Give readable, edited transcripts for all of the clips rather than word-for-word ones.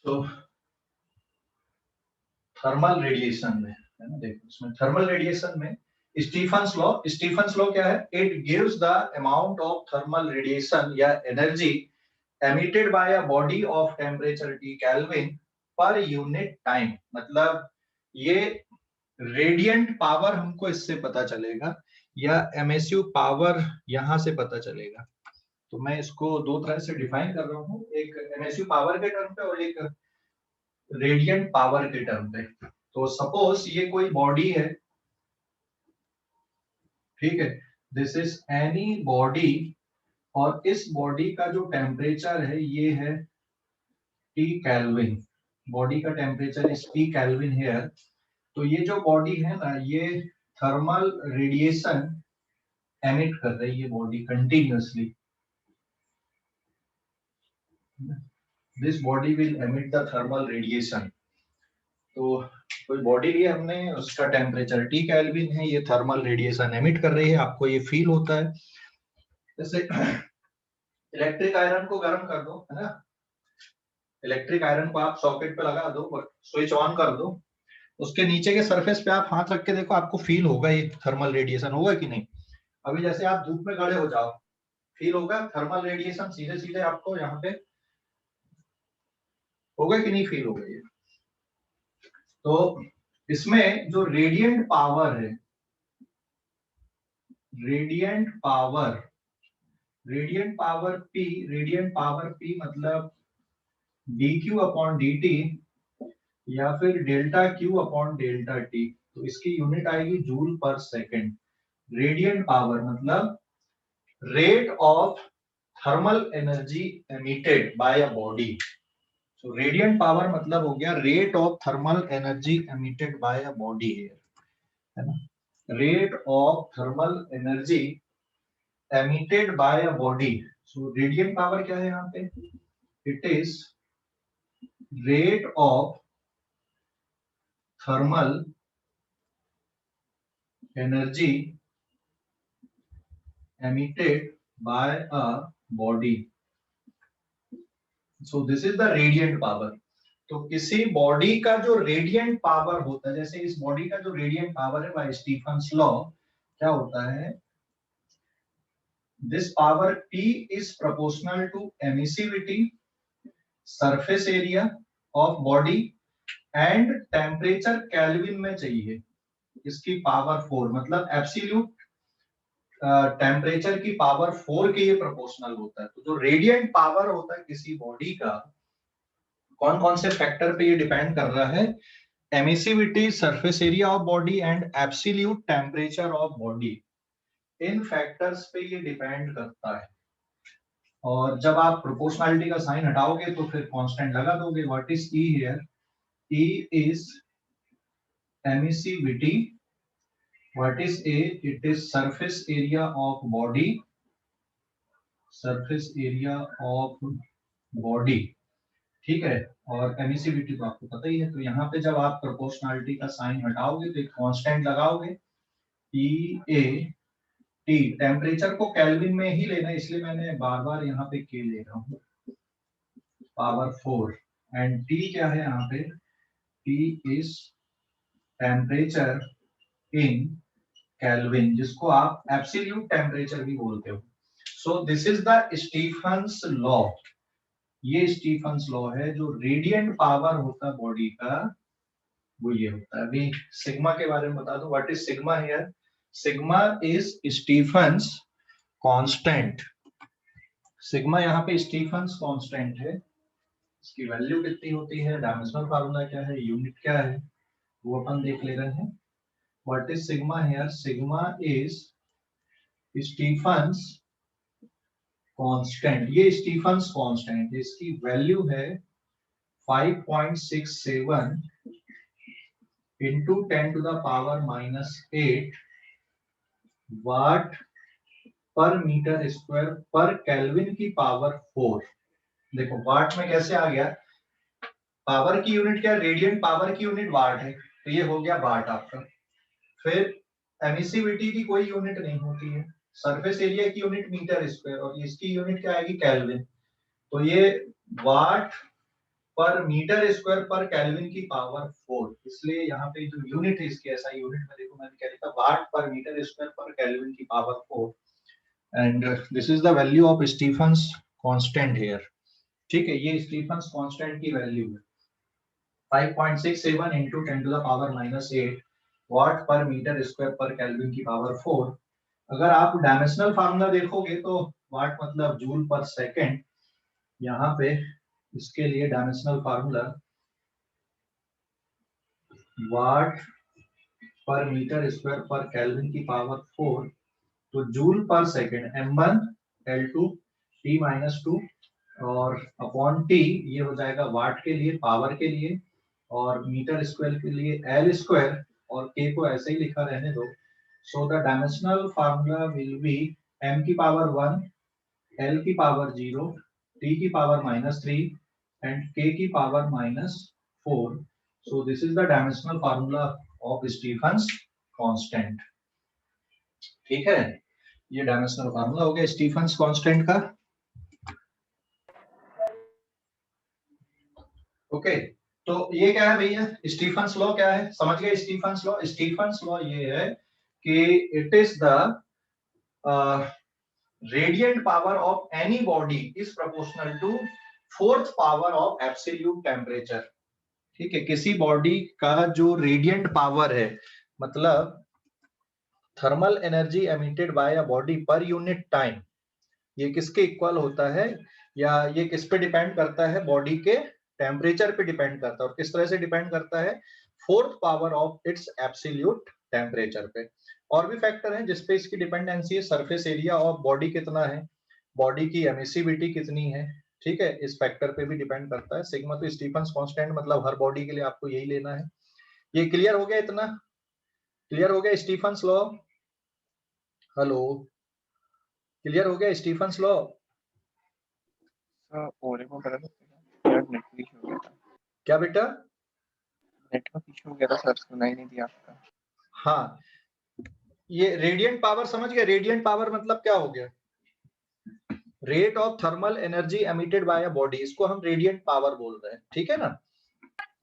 तो thermal radiation में है ना, देखो इसमें थर्मल रेडिएशन में स्टीफन्स लॉ क्या है? It gives the amount of thermal radiation या energy emitted by a body of temperature T kelvin per unit time. मतलब ये रेडियंट पावर हमको इससे पता चलेगा या एमएसयू पावर यहां से पता चलेगा। तो मैं इसको दो तरह से डिफाइन कर रहा हूँ, एक एमएसयू पावर के टर्म पे और एक रेडियंट पावर के टर्म पे। तो सपोज ये कोई बॉडी है, ठीक है, दिस इज एनी बॉडी, और इस बॉडी का जो टेम्परेचर है ये है T केल्विन। बॉडी का temperature is T kelvin here. तो ये जो बॉडी है ना, ये थर्मल रेडिएशन एमिट कर रही है body continuously. This body will emit the thermal radiation. तो कोई बॉडी ली हमने, उसका टेम्परेचर T केल्विन है, ये थर्मल रेडिएशन एमिट कर रही है, आपको ये फील होता है। जैसे इलेक्ट्रिक आयरन को गर्म कर दो, है ना, इलेक्ट्रिक आयरन को आप सॉकेट पे लगा दो, स्विच ऑन कर दो, उसके नीचे के सरफेस पे आप हाथ रख के देखो, आपको फील होगा ये थर्मल रेडिएशन, होगा कि नहीं? अभी जैसे आप धूप में खड़े हो जाओ, फील होगा थर्मल रेडिएशन सीधे सीधे आपको यहाँ पे, होगा कि नहीं फील होगा ये? तो इसमें जो रेडियंट पावर है, radiant power radiant power P मतलब dQ अपॉन dt या फिर delta Q upon delta T। तो इसकी यूनिट आएगी joule per second. Radiant power मतलब rate of thermal energy emitted by a body. So radiant power मतलब हो गया rate of thermal energy emitted by a body, है ना, rate of thermal energy emitted by a body. So radiant power क्या है यहाँ पे? It is rate of thermal energy emitted by a body. So this is the radiant power. तो किसी body का जो रेडियंट पावर होता है, जैसे इस बॉडी का जो रेडियंट पावर है बाय स्टीफन्स लॉ क्या होता है? This power P is proportional to emissivity, surface area of body and temperature kelvin में चाहिए इसकी पावर 4, मतलब एब्सोल्यूट टेम्परेचर की पावर 4 के ये प्रोपोर्शनल होता है। तो जो रेडियंट पावर होता है किसी बॉडी का, कौन कौन से फैक्टर पे ये डिपेंड कर रहा है? Emissivity, surface area of body and absolute temperature of body. In factors पे ये डिपेंड करता है। और जब आप प्रोपोर्शनलिटी का साइन हटाओगे तो फिर कांस्टेंट लगा दोगे। What is E here? E is emissivity. What is A? It is surface area of body. Surface area of body. ठीक है, और एमिसिविटी तो आपको पता ही है। तो यहाँ पे जब आप प्रोपोर्शनलिटी का साइन हटाओगे तो एक कांस्टेंट लगाओगे E A T। टेम्परेचर को केल्विन में ही लेना है, इसलिए मैंने बार बार यहाँ पे K ले रहा हूँ, पावर 4। एंड T क्या है यहाँ पे? T is temperature in kelvin, जिसको आप एब्सोल्यूट टेम्परेचर भी बोलते हो। So this is the Stefan's law. ये स्टीफन्स लॉ है। जो रेडियंट पावर होता है बॉडी का वो ये होता है। अभी सिग्मा के बारे में बता दो। What is sigma here? Sigma is Stefan's constant. Sigma यहाँ पे स्टीफन्स कांस्टेंट है। इसकी वैल्यू कितनी होती है, डायमेंशनल फार्मूला क्या है, यूनिट क्या है, वो अपन देख ले रहे हैं। What is sigma here? Sigma is Stefan's constant. ये स्टीफन्स कांस्टेंट, इसकी वैल्यू है 5.67 into 10 to the power -8 वाट पर मीटर स्क्वायर पर केल्विन की पावर 4। देखो वाट में कैसे आ गया? पावर की यूनिट क्या? रेडियंट पावर की यूनिट वाट है, तो ये हो गया वाट आपका। फिर एमिसिविटी की कोई यूनिट नहीं होती है, सरफेस एरिया की यूनिट मीटर स्क्वायर, और इसकी यूनिट क्या आएगी? केल्विन। तो ये वाट पर मीटर स्क्वायर पर केल्विन की पावर 4, इसलिए यहाँ पे जो यूनिट है इसकी ऐसा यूनिट में देखो मैंने क्या लिखा, वाट पर मीटर स्क्वायर पर केल्विन की power 4, and this is the value of Stefan's constant here. ठीक है, ये स्टीफन्स कांस्टेंट की वैल्यू है 5.67 into 10 to the power -8 वाट पर मीटर स्क्वायर पर केल्विन की पावर 4। अगर आप डायमेंशनल फार्मूला देखोगे तो वाट मतलब जूल पर सेकंड, यहाँ पे इसके लिए डायमेंशनल फार्मूला वाट पर मीटर स्क्वायर पर केल्विन की पावर 4, तो जूल पर सेकंड m1 L2 T-2 और अपॉन T, ये हो जाएगा वाट के लिए, पावर के लिए, और मीटर स्क्वायर के लिए L स्क्वायर, और K को ऐसे ही लिखा रहने दो। So the dimensional formula will be m की पावर 1, L की पावर 0, T की पावर -3 and K की power -4। So this is the dimensional formula of Stefan's constant। ठीक है, ये डायमेंशनल फार्मूला हो गया स्टीफन्स कांस्टेंट का। ओके, तो ये क्या है भैया, स्टीफन्स लॉ क्या है, समझ गए स्टीफन्स लॉ? स्टीफन्स लॉ ये है कि it is the radiant power of any body is proportional to fourth power of absolute temperature. ठीक है, किसी बॉडी का जो रेडिएंट पावर है, मतलब thermal energy emitted by a body पर यूनिट टाइम, ये किसके इक्वल होता है, या ये किस पे डिपेंड करता है, बॉडी के टेम्परेचर पे डिपेंड करता है। और किस तरह से डिपेंड करता है, fourth power of its absolute temperature पे। और भी फैक्टर हैं जिसपे इसकी डिपेंडेंसी है, सरफेस एरिया ऑफ बॉडी कितना है, बॉडी की एमिसिविटी कितनी है। ठीक है, इस फैक्टर पे भी डिपेंड करता है। सिग्मा तो स्टीफन्स कांस्टेंट, मतलब हर बॉडी के लिए आपको यही लेना है। ये क्लियर हो गया, इतना क्लियर हो गया स्टीफन्स लॉ? हेलो, क्लियर हो गया स्टीफन्स लॉ? क्या बेटा? नेटवर्क इशू हो गया था सर, सुनाई नहीं दिया आपका। हाँ, ये रेडिएंट पावर समझ गए? रेडिएंट पावर मतलब क्या हो गया, rate of thermal energy emitted by a body, इसको हम रेडिएंट पावर बोल रहे हैं। ठीक है ना?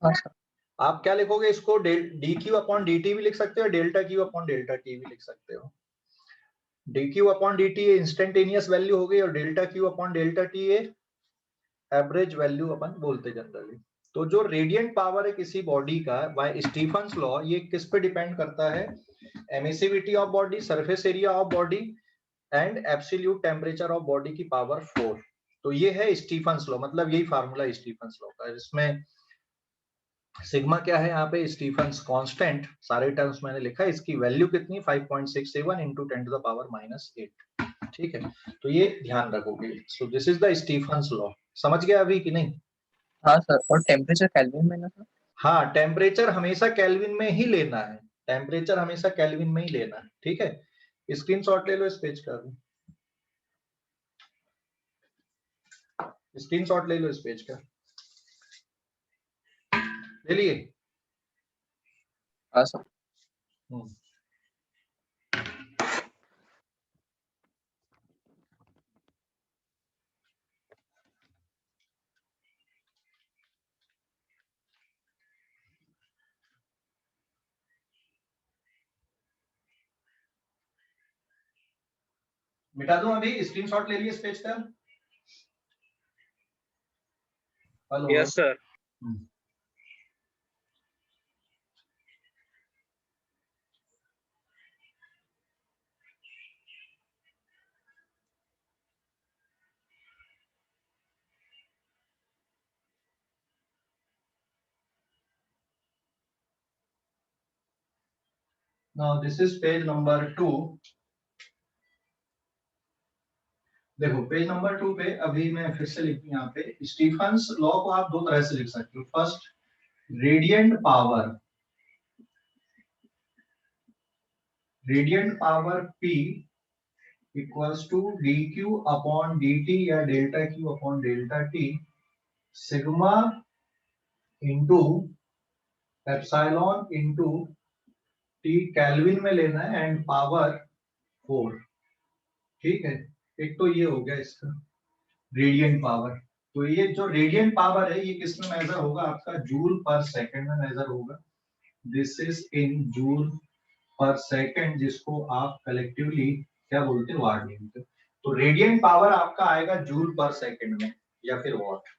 हाँ सर। आप क्या लिखोगे इसको, d Q upon D t भी लिख सकते हो, delta Q upon delta T भी लिख सकते हो। D Q upon D t instantaneous value हो गई, और delta Q upon delta T average value अपन बोलते जनरली। तो जो रेडिएंट पावर है किसी बॉडी का बाय स्टीफन्स लॉ, ये किस पे डिपेंड करता है, emissivity of body, surface area of body and absolute temperature of body की पावर 4। तो ये है स्टीफन्स लॉ, मतलब यही फार्मूला स्टीफन्स लॉ का। इसमें सिग्मा क्या है, यहाँ पे स्टीफन्स कांस्टेंट, सारे टर्म्स मैंने लिखा है। इसकी वैल्यू कितनी, 5.67 into 10 to the power -8। ठीक है, तो ये ध्यान रखोगे। So this is the Stefan's law. समझ गया अभी कि नहीं? हाँ सर, और टेम्परेचर केल्विन में ना सर? हाँ, टेम्परेचर हमेशा केल्विन में ही लेना है, टेम्परेचर हमेशा केल्विन में ही लेना है। ठीक है, स्क्रीनशॉट ले लो इस पेज का, स्क्रीनशॉट ले लो इस पेज का, ले लिए? हाँ सर। मिटा दूं अभी, स्क्रीनशॉट ले लिए इस पेज का? Hello? Yes sir. Now this is page number 2। देखो पेज नंबर 2 पे अभी मैं फिर से लिखूं, यहाँ पे स्टीफन्स लॉ को आप दो तरह से लिख सकते हो। First, radiant power P equals to D Q upon D T या delta Q upon delta T, sigma into epsilon into T, kelvin में लेना है, एंड पावर 4। ठीक है, एक तो ये हो गया इसका रेडिएंट पावर। तो ये जो रेडियंट पावर है ये किस में मेजर होगा, आपका जूल पर सेकंड में मेजर होगा। दिस इज इन जूल पर सेकंड, जिसको आप कलेक्टिवली क्या बोलते हैं, वाट बोलते हैं। तो रेडियंट पावर आपका आएगा जूल पर सेकंड में या फिर वॉट।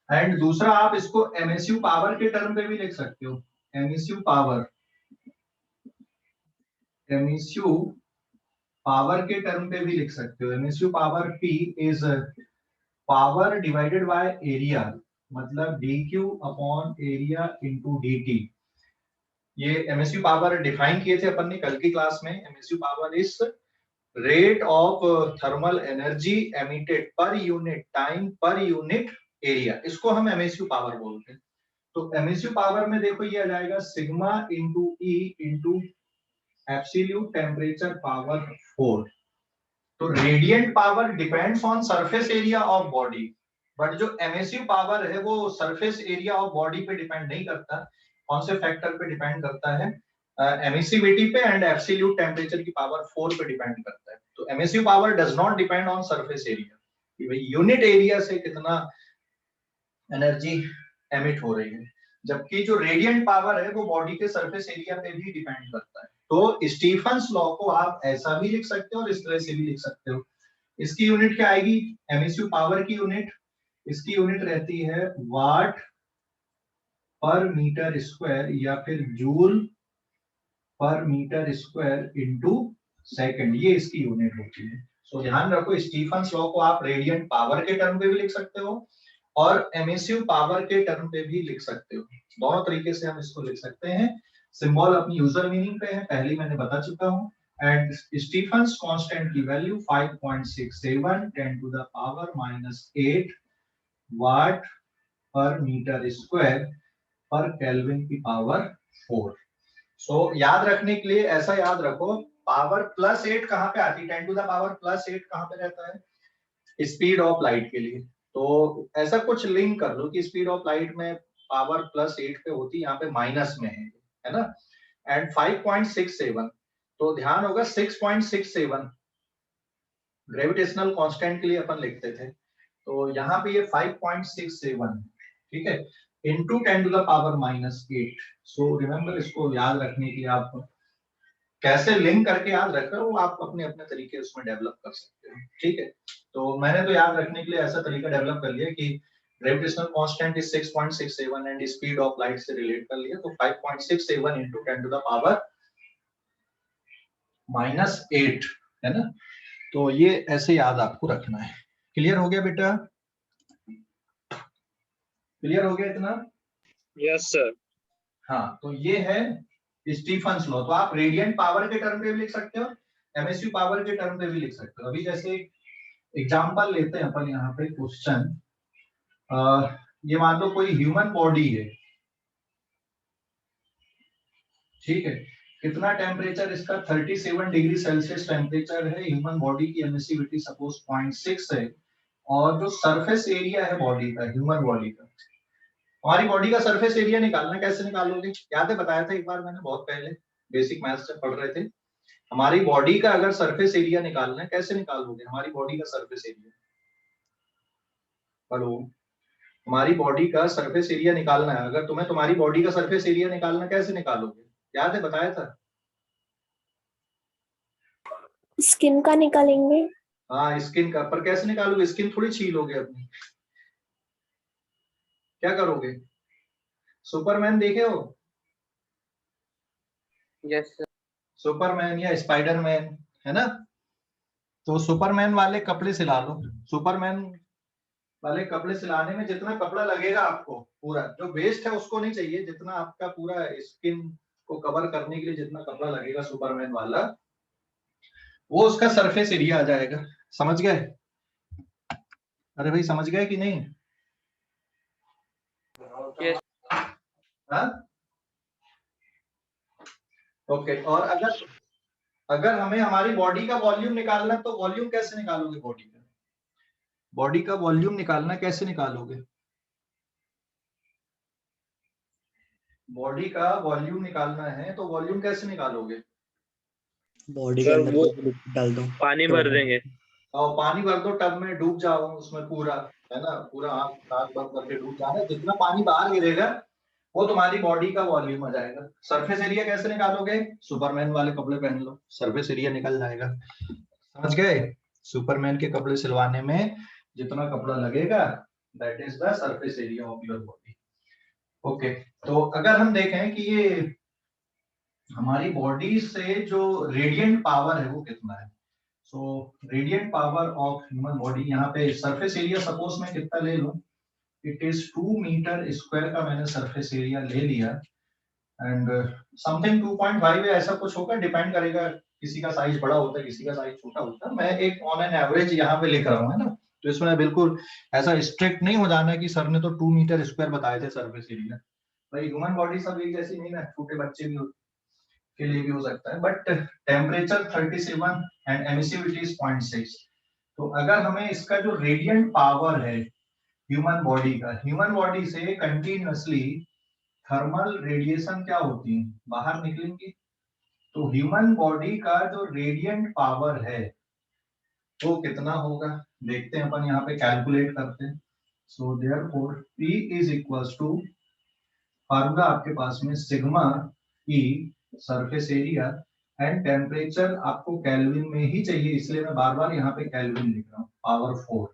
एंड दूसरा आप इसको एमएसयू पावर के टर्म पे भी लिख सकते हो। एमएसयू पावर, एमएसयू पावर के टर्म पे भी लिख सकते हो। MSU power P is power divided by area, मतलब dq upon area into dt। ये एमएसयू पावर डिफाइन किए थे अपन ने कल की क्लास में। MSU power is rate of thermal energy emitted पर unit time per unit area, इसको हम एमएसयू पावर बोलते हैं। तो एमएसयू पावर में देखो ये आ जाएगा sigma into E into absolute temperature power 4। तो radiant power depends on surface area of body, but जो एमएसयू पावर है वो सरफेस एरिया ऑफ बॉडी पे डिपेंड नहीं करता। कौन से फैक्टर पे डिपेंड करता है, एमिसिविटी पे एंड एब्सोल्यूट टेम्परेचर की पावर 4 पे डिपेंड करता है। तो MSU power does not depend on surface area, कि भाई यूनिट एरिया से कितना एनर्जी एमिट हो रही है, जबकि जो रेडियंट पावर है वो बॉडी के सरफेस एरिया पे भी डिपेंड करता है। तो स्टीफन्स लॉ को आप ऐसा भी लिख सकते हो और इस तरह से भी लिख सकते हो। इसकी यूनिट क्या आएगी, एमएसयू पावर की यूनिट, इसकी यूनिट रहती है वाट पर मीटर स्क्वायर या फिर जूल पर मीटर स्क्वायर इनटू सेकंड, ये इसकी यूनिट होती है। सो ध्यान रखो, स्टीफन्स लॉ को आप रेडियंट पावर के टर्म पे भी लिख सकते हो और एमएसयू पावर के टर्म पे भी लिख सकते हो। दोनों तरीके से हम इसको लिख सकते हैं। सिंबल अपनी यूजर मीनिंग पे है, पहले मैंने बता चुका हूं। एंड स्टीफन्स कांस्टेंट की वैल्यू 5.67 10 टू द पावर -8 वाट पर मीटर स्क्वायर पर केल्विन की पावर 4। सो याद रखने के लिए ऐसा याद रखो, पावर +8 कहां पे आती है, 10 टू द पावर +8 कहां पे रहता है, स्पीड ऑफ लाइट के लिए। तो ऐसा कुछ लिंक कर लो कि स्पीड ऑफ लाइट में पावर +8 पे होती, यहाँ पे माइनस में है ना। एंड 5.67, तो ध्यान होगा 6.67 ग्रेविटेशनल कांस्टेंट के लिए अपन लिखते थे, तो यहाँ पे ये 5.67, ठीक है, into 10 to the power -8। So remember, इसको याद रखने के लिए आप कैसे लिंक करके याद रख रहे हो, आप अपने अपने तरीके उसमें डेवलप कर सकते हो, ठीक है। तो मैंने तो याद रखने के लिए ऐसा तरीका डेवलप कर लिया कि gravitational constant is 6.67 and speed of light से रिलेट कर लिया, तो 5.67 इनटू 10 टू द पावर -8 है ना। तो ये ऐसे याद आपको रखना है। क्लियर हो गया बेटा, क्लियर हो गया इतना? Yes sir. हाँ, तो ये है स्टीफन्स लॉ। तो आप रेडियंट पावर के टर्म पे भी लिख सकते हो, एमएसयू पावर के टर्म पे भी लिख सकते हो। अभी जैसे एग्जांपल लेते हैं अपन यहाँ पे क्वेश्चन, ये मान लो कोई ह्यूमन बॉडी है, ठीक है, कितना टेम्परेचर इसका 37 डिग्री सेल्सियस टेम्परेचर है। ह्यूमन बॉडी की एमिसिविटी सपोज 0.6 है, और जो सरफेस एरिया है बॉडी का, ह्यूमन बॉडी का, हमारी बॉडी का सरफेस एरिया निकालना, कैसे निकालोगे, याद है बताया था एक बार मैंने बहुत पहले, बेसिक मैथ्स जब पढ़ रहे थे। हमारी बॉडी का अगर सरफेस एरिया निकालना है, कैसे निकालोगे हमारी बॉडी का सरफेस एरिया, हेलो, हमारी बॉडी का सरफेस एरिया निकालना है, अगर तुम्हें तुम्हारी बॉडी का सरफेस एरिया निकालना, कैसे निकालोगे, याद है बताया था? स्किन का निकालेंगे। हाँ, स्किन का, पर कैसे निकालोगे, स्किन थोड़ी छीलोगे अपनी, क्या करोगे, सुपरमैन देखे हो? Yes sir. सुपरमैन या स्पाइडरमैन, है ना। तो सुपरमैन वाले कपड़े सिला लो। सुपरमैन वाले कपड़े सिलाने में जितना कपड़ा लगेगा आपको, पूरा जो वेस्ट है उसको नहीं चाहिए, जितना आपका पूरा स्किन को कवर करने के लिए जितना कपड़ा लगेगा सुपरमैन वाला, वो उसका सरफेस एरिया आ जाएगा। समझ गए? अरे भाई समझ गए कि नहीं? यस। हाँ, ओके। और अगर हमें हमारी बॉडी का वॉल्यूम निकालना, तो वॉल्यूम कैसे निकालोगे, बॉडी का वॉल्यूम निकालना कैसे निकालोगे, बॉडी का वॉल्यूम निकालना है तो वॉल्यूम कैसे निकालोगे? बॉडी के सर अंदर वो लिक्विड डाल दो, पानी टब भर में। देंगे। और पानी भर दो टब में, डूब जाओ उसमें पूरा, है ना, पूरा आंख नाक बंद करके डूब जाना है, जितना पानी बाहर गिरेगा वो तुम्हारी बॉडी का वॉल्यूम आ जाएगा। सरफेस एरिया कैसे निकालोगे, सुपरमैन वाले कपड़े पहन लो, सरफेस एरिया निकल जाएगा। समझ गए, सुपरमैन के कपड़े सिलवाने में जितना कपड़ा लगेगा that is the surface area of your body. Okay, तो अगर हम देखें कि ये हमारी बॉडी से जो रेडिएंट पावर है वो कितना है, so radiant power of human body, यहाँ पे सरफेस एरिया सपोज मैं कितना ले लूं, इट इज 2 मीटर स्क्वायर का मैंने सरफेस एरिया ले लिया एंड समथिंग 2.5 ऐसा कुछ होगा, डिपेंड करेगा, किसी का साइज बड़ा होता है किसी का साइज छोटा होता है। मैं एक ऑन एन एवरेज यहाँ पे लिख रहा हूँ, है ना, तो इसमें बिल्कुल ऐसा स्ट्रिक्ट नहीं हो जाना कि सर ने तो 2 मीटर स्क्वायर बताए थे सरफेस एरिया। भाई ह्यूमन बॉडी सब एक जैसी नहीं ना, छोटे बच्चे भी के लिए भी हो सकता है, but temperature 37 and emissivity is 0.6। तो अगर हमें इसका जो रेडिएंट पावर है ह्यूमन बॉडी का, ह्यूमन बॉडी से कंटिन्यूअसली थर्मल रेडिएशन क्या होती है, बाहर निकलेंगी, तो ह्यूमन बॉडी का जो रेडिएंट पावर है वो कितना होगा, देखते हैं अपन, यहाँ पे कैलकुलेट करते हैं। So therefore P is equals to, formula आपके पास में sigma E surface area and temperature आपको केल्विन में ही चाहिए, इसलिए मैं बार बार यहाँ पे केल्विन लिख रहा हूँ, पावर 4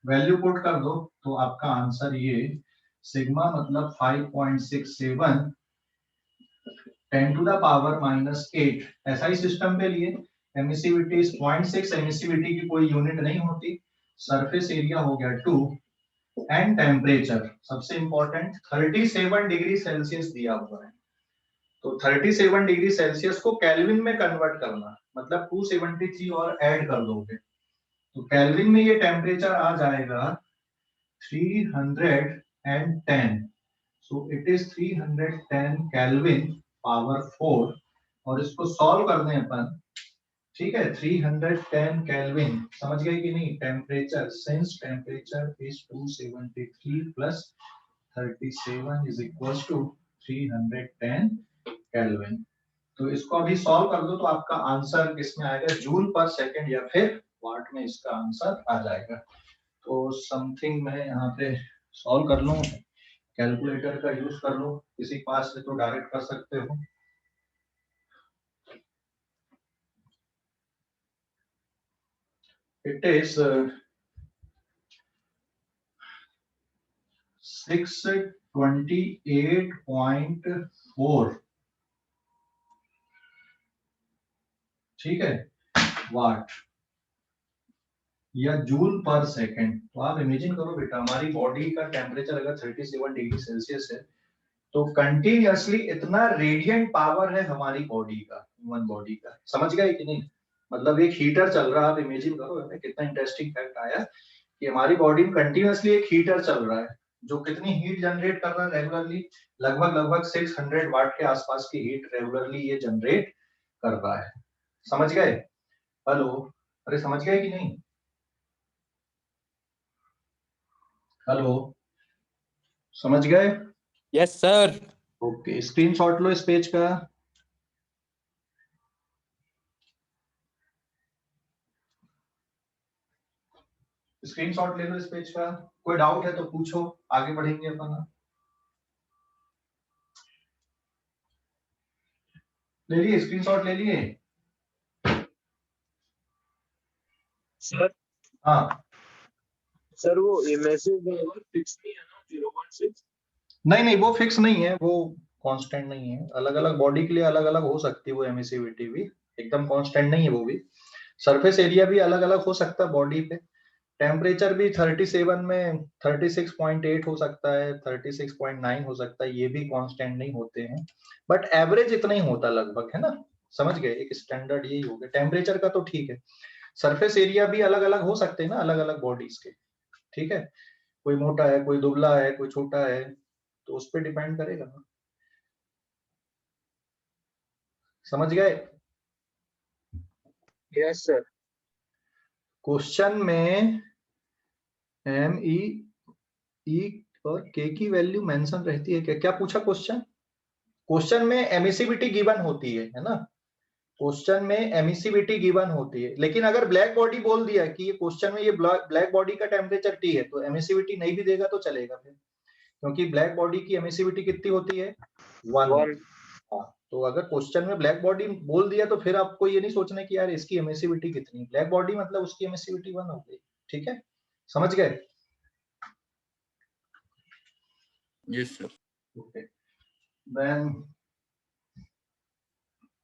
वैल्यू पुट कर दो तो आपका आंसर ये सिग्मा मतलब 5.67 10 to the power -8 SI system पे लिए, एमिसिविटी इज 0.6, एमिसिविटी की कोई यूनिट नहीं होती, सरफेस एरिया हो गया 2 एंड टेम्परेचर सबसे इंपॉर्टेंट 37 डिग्री सेल्सियस दिया हुआ है, तो 37 डिग्री सेल्सियस को केल्विन में कन्वर्ट करना, मतलब 273 और ऐड कर दोगे तो केल्विन में ये टेम्परेचर आ जाएगा 310, so it is 310 kelvin power 4, और इसको सॉल्व कर दें अपन, ठीक है, 310 केल्विन, समझ गए कि नहीं, temperature since temperature is 273 plus 37 is equals to 310 kelvin. तो इसको अभी सॉल्व कर दो तो आपका आंसर किसमें आएगा, जूल पर सेकंड या फिर वाट में इसका आंसर आ जाएगा। तो समथिंग मैं यहाँ पे सॉल्व कर लूं, कैलकुलेटर का यूज कर लो, किसी पास से तो डायरेक्ट कर सकते हो। इट इज 628.4, ठीक है, वाट या जूल पर सेकंड। तो आप इमेजिन करो बेटा, हमारी बॉडी का टेम्परेचर अगर 37 डिग्री सेल्सियस है तो कंटिन्यूअसली इतना रेडिएंट पावर है हमारी बॉडी का, ह्यूमन बॉडी का, समझ गए कि नहीं, मतलब एक हीटर चल रहा है, आप इमेजिन करो, कितना इंटरेस्टिंग फैक्ट आया कि हमारी बॉडी में कंटिन्यूअसली एक हीटर चल रहा है जो कितनी हीट जनरेट कर रहा है रेगुलरली, लगभग 600 वाट के आसपास की हीट रेगुलरली ये जनरेट कर रहा है। समझ गए, हेलो, अरे समझ गए कि नहीं, हेलो, समझ गए, यस सर। ओके, स्क्रीनशॉट लो इस पेज का, स्क्रीनशॉट ले लो इस पेज का, कोई डाउट है तो पूछो, आगे बढ़ेंगे अपन। ले लिए, स्क्रीनशॉट ले लिए, सर हाँ सर वो मैसेज फिक्स नहीं है ना 0.6? नहीं वो फिक्स नहीं है, वो कांस्टेंट नहीं है, अलग अलग बॉडी के लिए अलग अलग हो सकती है वो एमिसिविटी भी, एकदम कांस्टेंट नहीं है वो भी, सरफेस एरिया भी अलग अलग हो सकता है बॉडी पे, टेम्परेचर भी 37 में 36.8 हो सकता है, 36.9 हो सकता है, ये भी कांस्टेंट नहीं होते हैं, बट एवरेज इतना ही होता लगभग, है ना, समझ गए, एक स्टैंडर्ड यही हो गया टेम्परेचर का, तो ठीक है। सरफेस एरिया भी अलग अलग हो सकते हैं ना, अलग अलग बॉडीज के, ठीक है, कोई मोटा है, कोई दुबला है, कोई छोटा है, तो उस पर डिपेंड करेगा ना, समझ गए। Yes sir. क्वेश्चन में एम ई और के की वैल्यू मेंशन रहती है क्या, क्या पूछा क्वेश्चन, क्वेश्चन में एमिसिविटी गिवन होती है ना, क्वेश्चन में एमिसिविटी गिवन होती है, लेकिन अगर ब्लैक बॉडी बोल दिया कि ये क्वेश्चन में ये ब्लैक बॉडी का टेम्परेचर T है, तो एमिसिविटी नहीं भी देगा तो चलेगा फिर, क्योंकि ब्लैक बॉडी की एमिसिविटी कितनी होती है 1। हाँ, तो अगर क्वेश्चन में ब्लैक बॉडी बोल दिया तो फिर आपको ये नहीं सोचना कि यार इसकी एमिसिविटी कितनी, ब्लैक बॉडी मतलब उसकी एमिसिविटी 1 हो गई। ठीक है, समझ गए? Yes sir. ओके, देन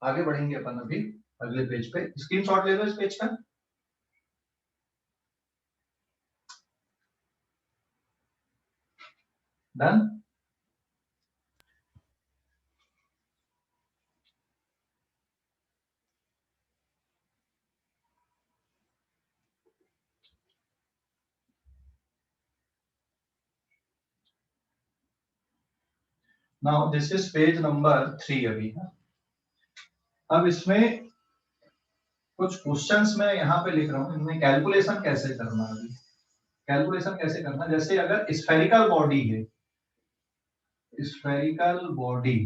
आगे बढ़ेंगे अपन अभी अगले पेज पे। स्क्रीनशॉट ले लो इस पेज का। Done. Now this is page number 3 अभी। अब इसमें कुछ क्वेश्चंस मैं यहाँ पे लिख रहा हूँ, इनमें कैलकुलेशन कैसे करना है। अभी कैलकुलेशन कैसे करना, जैसे अगर स्फेरिकल बॉडी है, स्फेरिकल बॉडी,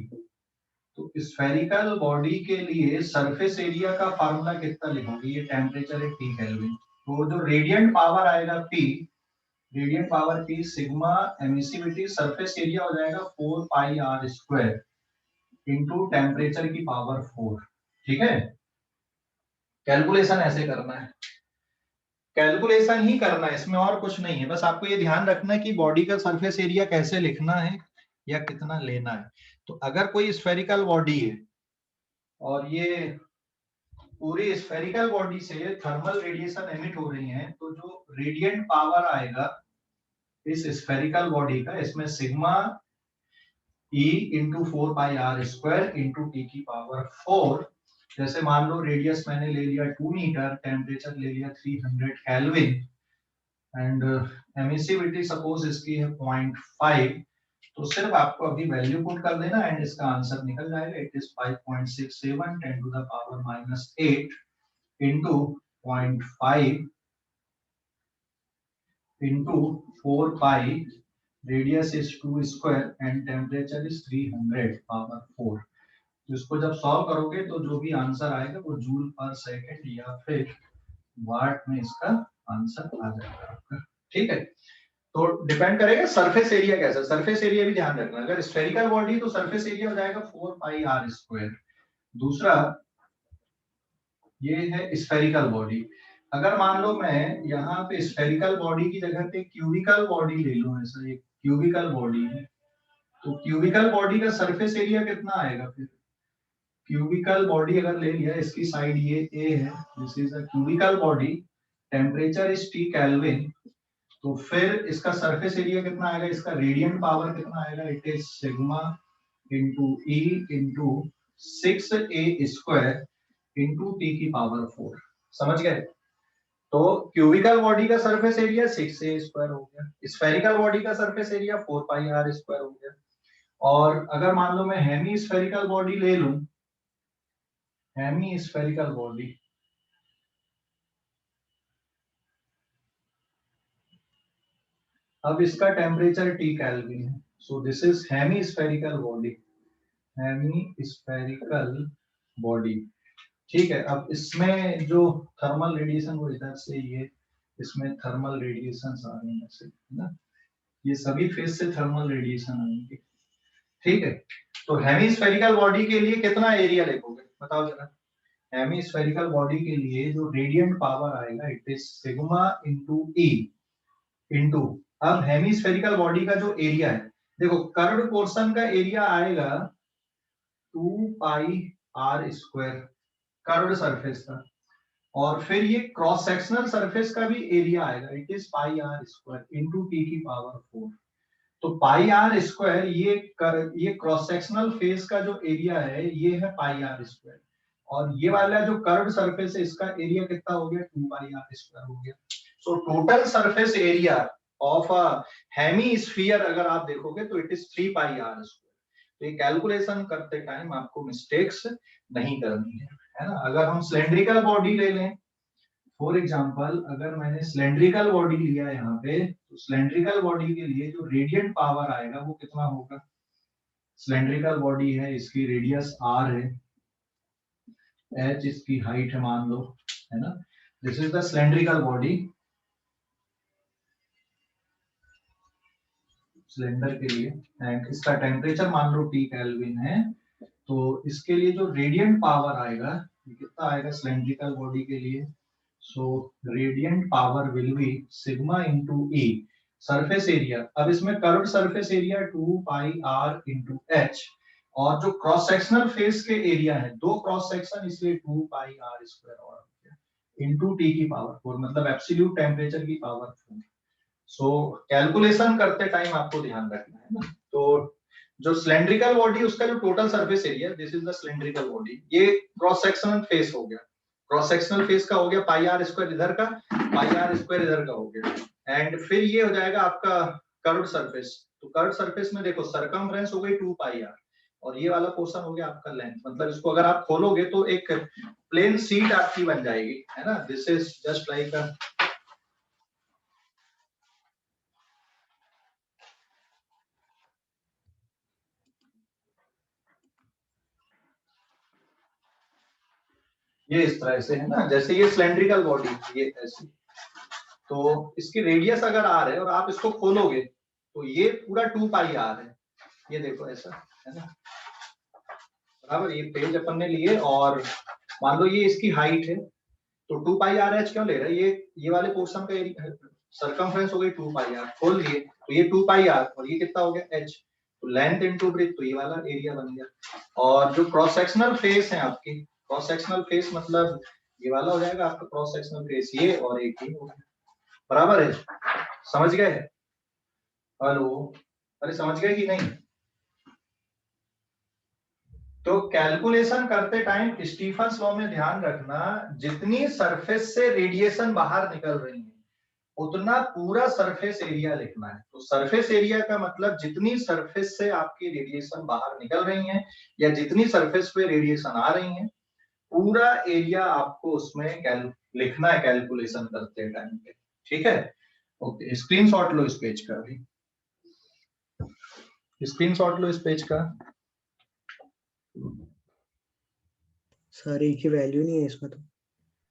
तो स्फेरिकल बॉडी के लिए सरफेस एरिया का फार्मूला कितना लिखोगे, ये टेम्परेचर है T केल्विन, तो जो रेडियंट पावर आएगा P, radiant power P sigma emissivity surface area हो जाएगा 4 पाई r स्क्वायर इंटू टेम्परेचर की पावर 4। ठीक है, कैलकुलेशन ऐसे करना है, कैलकुलेशन ही करना है, इसमें और कुछ नहीं है। बस आपको ये ध्यान रखना है कि बॉडी का सरफेस एरिया कैसे लिखना है या कितना लेना है। तो अगर कोई स्फेरिकल बॉडी है और ये पूरी स्फेरिकल बॉडी से थर्मल रेडिएशन एमिट हो रही है, तो जो रेडिएंट पावर आएगा इस स्फेरिकल बॉडी का, इसमें सिग्मा E इंटू 4 पाई r स्क्वायर इंटू टी की पावर 4। जैसे मान लो रेडियस मैंने ले लिया 2 मीटर, टेम्परेचर ले लिया 300 केल्विन एंड एमिसिविटी सपोज इसकी है 0.5, तो सिर्फ आपको अभी वैल्यू पुट कर देना एंड इसका आंसर निकल जाएगा। It is 5.67 10 to the power -8 into 0.5 into 4 pi, radius is 2 square and temperature is 300 power 4। तो इसको जब सॉल्व करोगे तो जो भी आंसर आएगा वो जूल पर सेकंड या फिर वाट में इसका आंसर आ जाएगा आपका। ठीक है, तो डिपेंड करेगा सरफेस एरिया कैसा, सरफेस एरिया भी ध्यान रखना। अगर स्फेरिकल बॉडी तो सरफेस एरिया हो जाएगा 4 पाई r स्क्वायर। दूसरा ये है स्फेरिकल बॉडी, अगर मान लो मैं यहाँ पे स्फेरिकल बॉडी की जगह पे क्यूबिकल बॉडी ले लूं, ऐसा एक क्यूबिकल बॉडी है, तो क्यूबिकल बॉडी का सरफेस एरिया कितना आएगा फिर। क्यूबिकल बॉडी अगर ले लिया, इसकी साइड ये A है, this is a cubical body, temperature is T kelvin, तो फिर इसका सरफेस एरिया कितना आएगा, इसका रेडियंट पावर कितना आएगा, it is sigma into E into 6a square into T की पावर 4। समझ गए? तो क्यूबिकल बॉडी का सरफेस एरिया 6a स्क्वायर हो गया, स्फेरिकल बॉडी का सरफेस एरिया 4 पाई r स्क्वायर हो गया। और अगर मान लो मैं हेमी स्फेरिकल बॉडी ले लूं, हेमी स्फेरिकल बॉडी, अब इसका टेम्परेचर T केल्विन है, so this is hemispherical body, hemispherical body. ठीक है, अब इसमें जो थर्मल रेडिएशन वो इधर से ये, इसमें थर्मल रेडिएशन आ रही है ऐसे ना, ये सभी फेज से थर्मल रेडिएशन आएंगे। ठीक है, तो हेमी स्फेरिकल बॉडी के लिए कितना एरिया लिखोगे बताओ जरा। हेमी स्फेरिकल बॉडी के लिए जो रेडियंट पावर आएगा it is sigma into E into, अब हेमी स्फेरिकल बॉडी का जो एरिया है, देखो कर्व्ड पोर्शन का एरिया आएगा 2 pi r square curved surface का, और फिर ये क्रॉस सेक्शनल सरफेस का भी एरिया आएगा, it is pi r square into T की पावर 4। तो पाई r स्क्वायर ये क्रॉस सेक्शनल फेस का जो एरिया है ये है पाई r स्क्वायर, और ये वाला जो कर्व्ड सरफेस है इसका एरिया कितना हो गया 2 पाई r स्क्वायर हो गया। So total surface area of a hemisphere अगर आप देखोगे तो it is 3 pi r square. तो ये कैलकुलेशन करते टाइम आपको मिस्टेक्स नहीं करनी है ना। अगर हम सिलेंड्रिकल बॉडी ले लें, फॉर एग्जांपल अगर मैंने सिलेंड्रिकल बॉडी लिया यहाँ पे, तो सिलेंड्रिकल बॉडी के लिए जो रेडियंट पावर आएगा वो कितना होगा। सिलेंड्रिकल बॉडी है, इसकी रेडियस r है, h इसकी हाइट है मान लो, है ना। This is the cylindrical body, cylinder के लिए, एंड इसका टेम्परेचर मान लो T केल्विन है। तो इसके लिए जो रेडियंट पावर आएगा, ये कितना आएगा सिलेंड्रिकल बॉडी के लिए? So radiant power will be sigma into E surface area. अब इसमें curved surface area 2 pi r into h, और जो क्रॉस सेक्शनल फेस के एरिया है, दो क्रॉस सेक्शन, इसलिए 2 पाई r स्क्वायर और इंटू T की पावर 4, मतलब एब्सोल्यूट टेम्परेचर की पावर 4। सो कैलकुलेशन करते टाइम आपको ध्यान रखना है ना। तो जो सिलेंड्रिकल बॉडी, उसका जो total surface area, this is the cylindrical body, ये क्रॉस सेक्शनल फेस हो गया, क्रॉस सेक्शनल फेस का हो गया पाई r स्क्वायर इधर का, पाई r स्क्वायर इधर का हो गया, एंड फिर ये हो जाएगा आपका कर्व्ड सरफेस। तो कर्व्ड सरफेस में देखो सरकमफ्रेंस हो गई 2 पाई r, और ये वाला पोर्शन हो गया आपका लेंथ, मतलब इसको अगर आप खोलोगे तो एक प्लेन शीट आपकी बन जाएगी, है ना। दिस इज जस्ट लाइक अ, ये इस तरह से, है ना, जैसे ये सिलेंड्रिकल बॉडी, ये ऐसी। तो इसकी रेडियस अगर r है और आप इसको खोलोगे तो ये पूरा 2 पाई r है, ये देखो ऐसा, है ना, बराबर। ये पेज अपन ने लिए, और मान लो ये इसकी हाइट है, तो 2 पाई r h क्यों ले रहा है? ये वाले पोर्शन का सरकमफ्रेंस हो गई 2 पाई r, खोल लिए तो ये 2 पाई r, और ये कितना हो गया h, तो लेंथ इनटू ब्रेथ, तो ये वाला एरिया बन गया। और जो क्रॉस सेक्शनल फेस है आपकी, क्रॉस सेक्शनल फेस मतलब ये वाला हो जाएगा आपका क्रॉस सेक्शनल फेस, ये और एक ही हो गया, बराबर है। समझ गए? हेलो, अरे समझ गए कि नहीं? तो कैलकुलेशन करते टाइम स्टीफन्स लॉ में ध्यान रखना, जितनी सरफेस से रेडिएशन बाहर निकल रही है उतना पूरा सरफेस एरिया लिखना है। तो सरफेस एरिया का मतलब जितनी सरफेस से आपकी रेडिएशन बाहर निकल रही है या जितनी सरफेस पे रेडिएशन आ रही है, पूरा एरिया आपको उसमें लिखना है कैलकुलेशन करते टाइम पे, ठीक है। ओके, स्क्रीनशॉट लो इस पेज का, अभी स्क्रीनशॉट लो इस पेज का। सर एक ही वैल्यू नहीं है इसमें तो।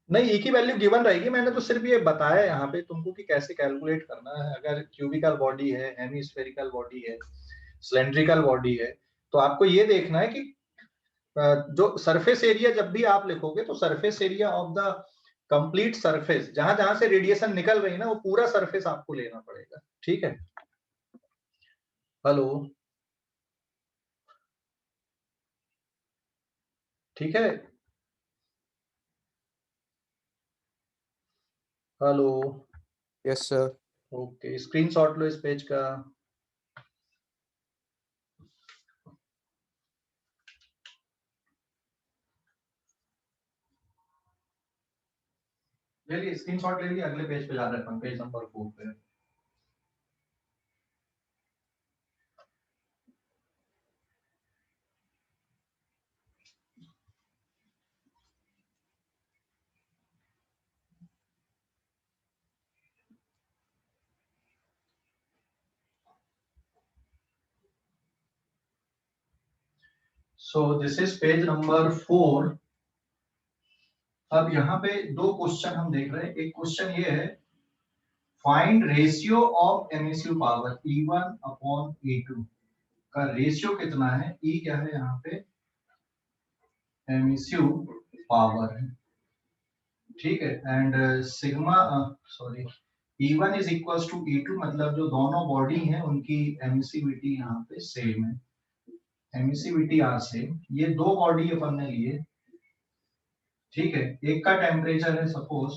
नहीं, एक ही वैल्यू गिवन रहेगी, मैंने तो सिर्फ ये बताया यहाँ पे तुमको कि कैसे कैलकुलेट करना है। अगर क्यूबिकल बॉडी है, हेमिस्फेरिकल बॉडी है, सिलेंड्रिकल बॉडी है, तो आपको ये देखना है कि जो सरफेस एरिया जब भी आप लिखोगे तो surface area of the complete surface, जहां जहां से रेडिएशन निकल रही है ना, वो पूरा सरफेस आपको लेना पड़ेगा, ठीक है। हेलो, ठीक है। Hello, yes sir. Okay, screenshot लो इस पेज का। ले लिए स्क्रीनशॉट, ले लिए, अगले पेज पे जा रहे हैं, पेज नंबर 4 पे। सो दिस इज पेज नंबर 4। अब यहाँ पे दो क्वेश्चन हम देख रहे हैं। एक क्वेश्चन ये है, find ratio of emissive power E1 upon E2 का रेशियो कितना है। E क्या है यहाँ पे, एमिसिव पावर है, ठीक है, and sigma, sorry, E1 is equals to E2, मतलब जो दोनों बॉडी हैं उनकी एमिसिविटी यहाँ पे सेम है, एमिसिविटी आर सेम। ये दो बॉडी अपन ने लिए, ठीक है। एक का टेम्परेचर है सपोज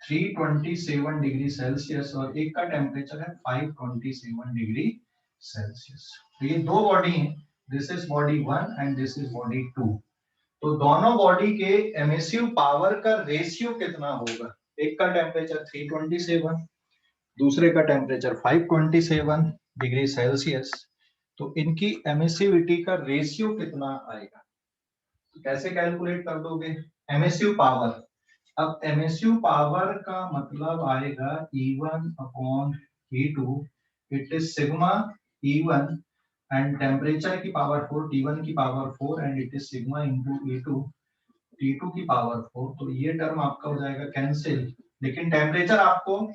327 डिग्री सेल्सियस और एक का टेम्परेचर है 527 डिग्री सेल्सियस। तो ये दो बॉडी हैं, this is body 1 and this is body 2। तो दोनों बॉडी के एमिसिव पावर का रेशियो कितना होगा। एक का टेम्परेचर 327, दूसरे का टेम्परेचर 527 डिग्री सेल्सियस, तो इनकी एमिसिविटी का रेशियो कितना आएगा। तो कैसे कैलकुलेट कर दोगे एमिसिव पावर। अब एमिसिव पावर का मतलब आएगा E1 upon E2, it is sigma E1 and temperature की पावर 4, T1 की power 4 and it is sigma into E2 T2 की पावर 4। तो ये टर्म आपका हो जाएगा कैंसिल, लेकिन टेम्परेचर आपको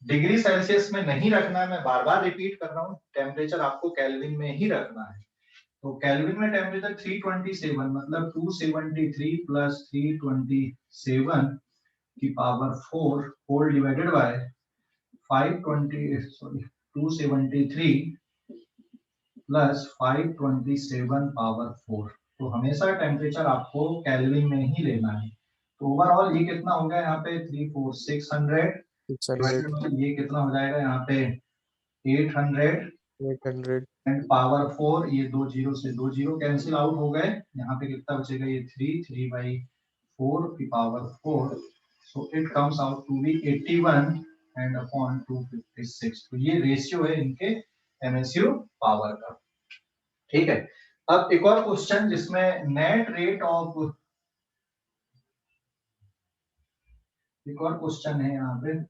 डिग्री सेल्सियस में नहीं रखना है, मैं बार बार रिपीट कर रहा हूँ, टेम्परेचर आपको केल्विन में ही रखना है। तो केल्विन में टेम्परेचर 327 मतलब 273 प्लस 327 की power 4 whole divided by 273 plus 527 power 4। तो हमेशा टेम्परेचर आपको केल्विन में ही लेना है। तो ओवरऑल ये कितना हो गया यहाँ पे 600 डिवाइडेड बाय ये कितना हो जाएगा यहाँ पे 800 एंड पावर 4, ये 2 जीरो से 2 जीरो कैंसिल आउट हो गए, यहाँ पे कितना बचेगा ये 3 by 4 की power 4, so it comes out to be 81 and upon 256। तो ये रेशियो है इनके एमएसयू पावर का। ठीक है, अब एक और क्वेश्चन जिसमें नेट रेट ऑफ, एक और क्वेश्चन है यहाँ पे,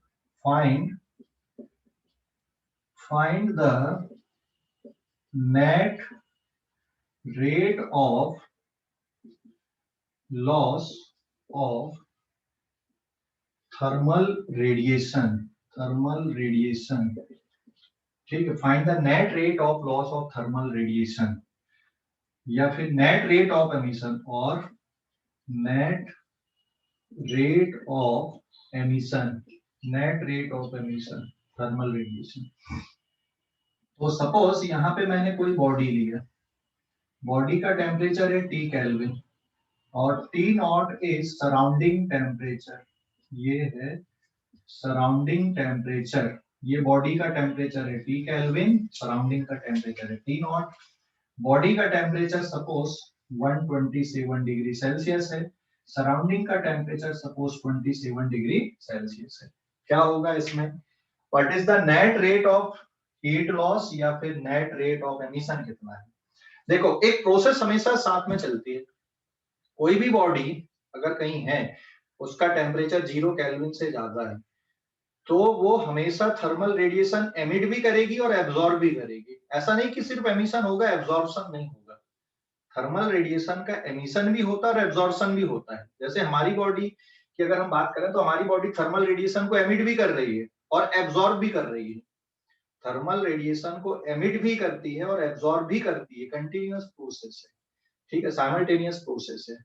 find the net rate of loss of thermal radiation, ठीक है, find the net rate of loss of thermal radiation या फिर नेट रेट ऑफ एमिशन और net rate of emission, thermal radiation. तो सपोज यहाँ पे मैंने कोई बॉडी लिया, बॉडी का टेम्परेचर है T केल्विन और T not is surrounding temperature, ये है सराउंडिंग टेम्परेचर, ये बॉडी का टेम्परेचर है T केल्विन, सराउंडिंग का टेम्परेचर है T नॉट। बॉडी का टेम्परेचर सपोज 127 डिग्री सेल्सियस है, सराउंडिंग का टेम्परेचर सपोज 27 डिग्री सेल्सियस है। क्या होगा इसमें, what is the net rate of heat loss या फिर नेट रेट ऑफ एमिशन कितना है। देखो एक प्रोसेस हमेशा साथ में चलती है, कोई भी बॉडी अगर कहीं है उसका टेम्परेचर 0 केल्विन से ज्यादा है तो वो हमेशा थर्मल रेडिएशन एमिट भी करेगी और एब्जॉर्ब भी करेगी। ऐसा नहीं कि सिर्फ एमिशन होगा एब्जॉर्प्शन नहीं होगा, थर्मल रेडिएशन का एमिशन भी होता है और एब्जॉर्प्शन भी होता है। जैसे हमारी बॉडी की अगर हम बात करें तो हमारी बॉडी थर्मल रेडिएशन को एमिट भी कर रही है और एब्जॉर्ब भी कर रही है, थर्मल रेडिएशन को एमिट भी करती है और एब्जॉर्ब भी करती है, कंटिन्यूअस प्रोसेस है, ठीक है, साइमल्टेनियस प्रोसेस है।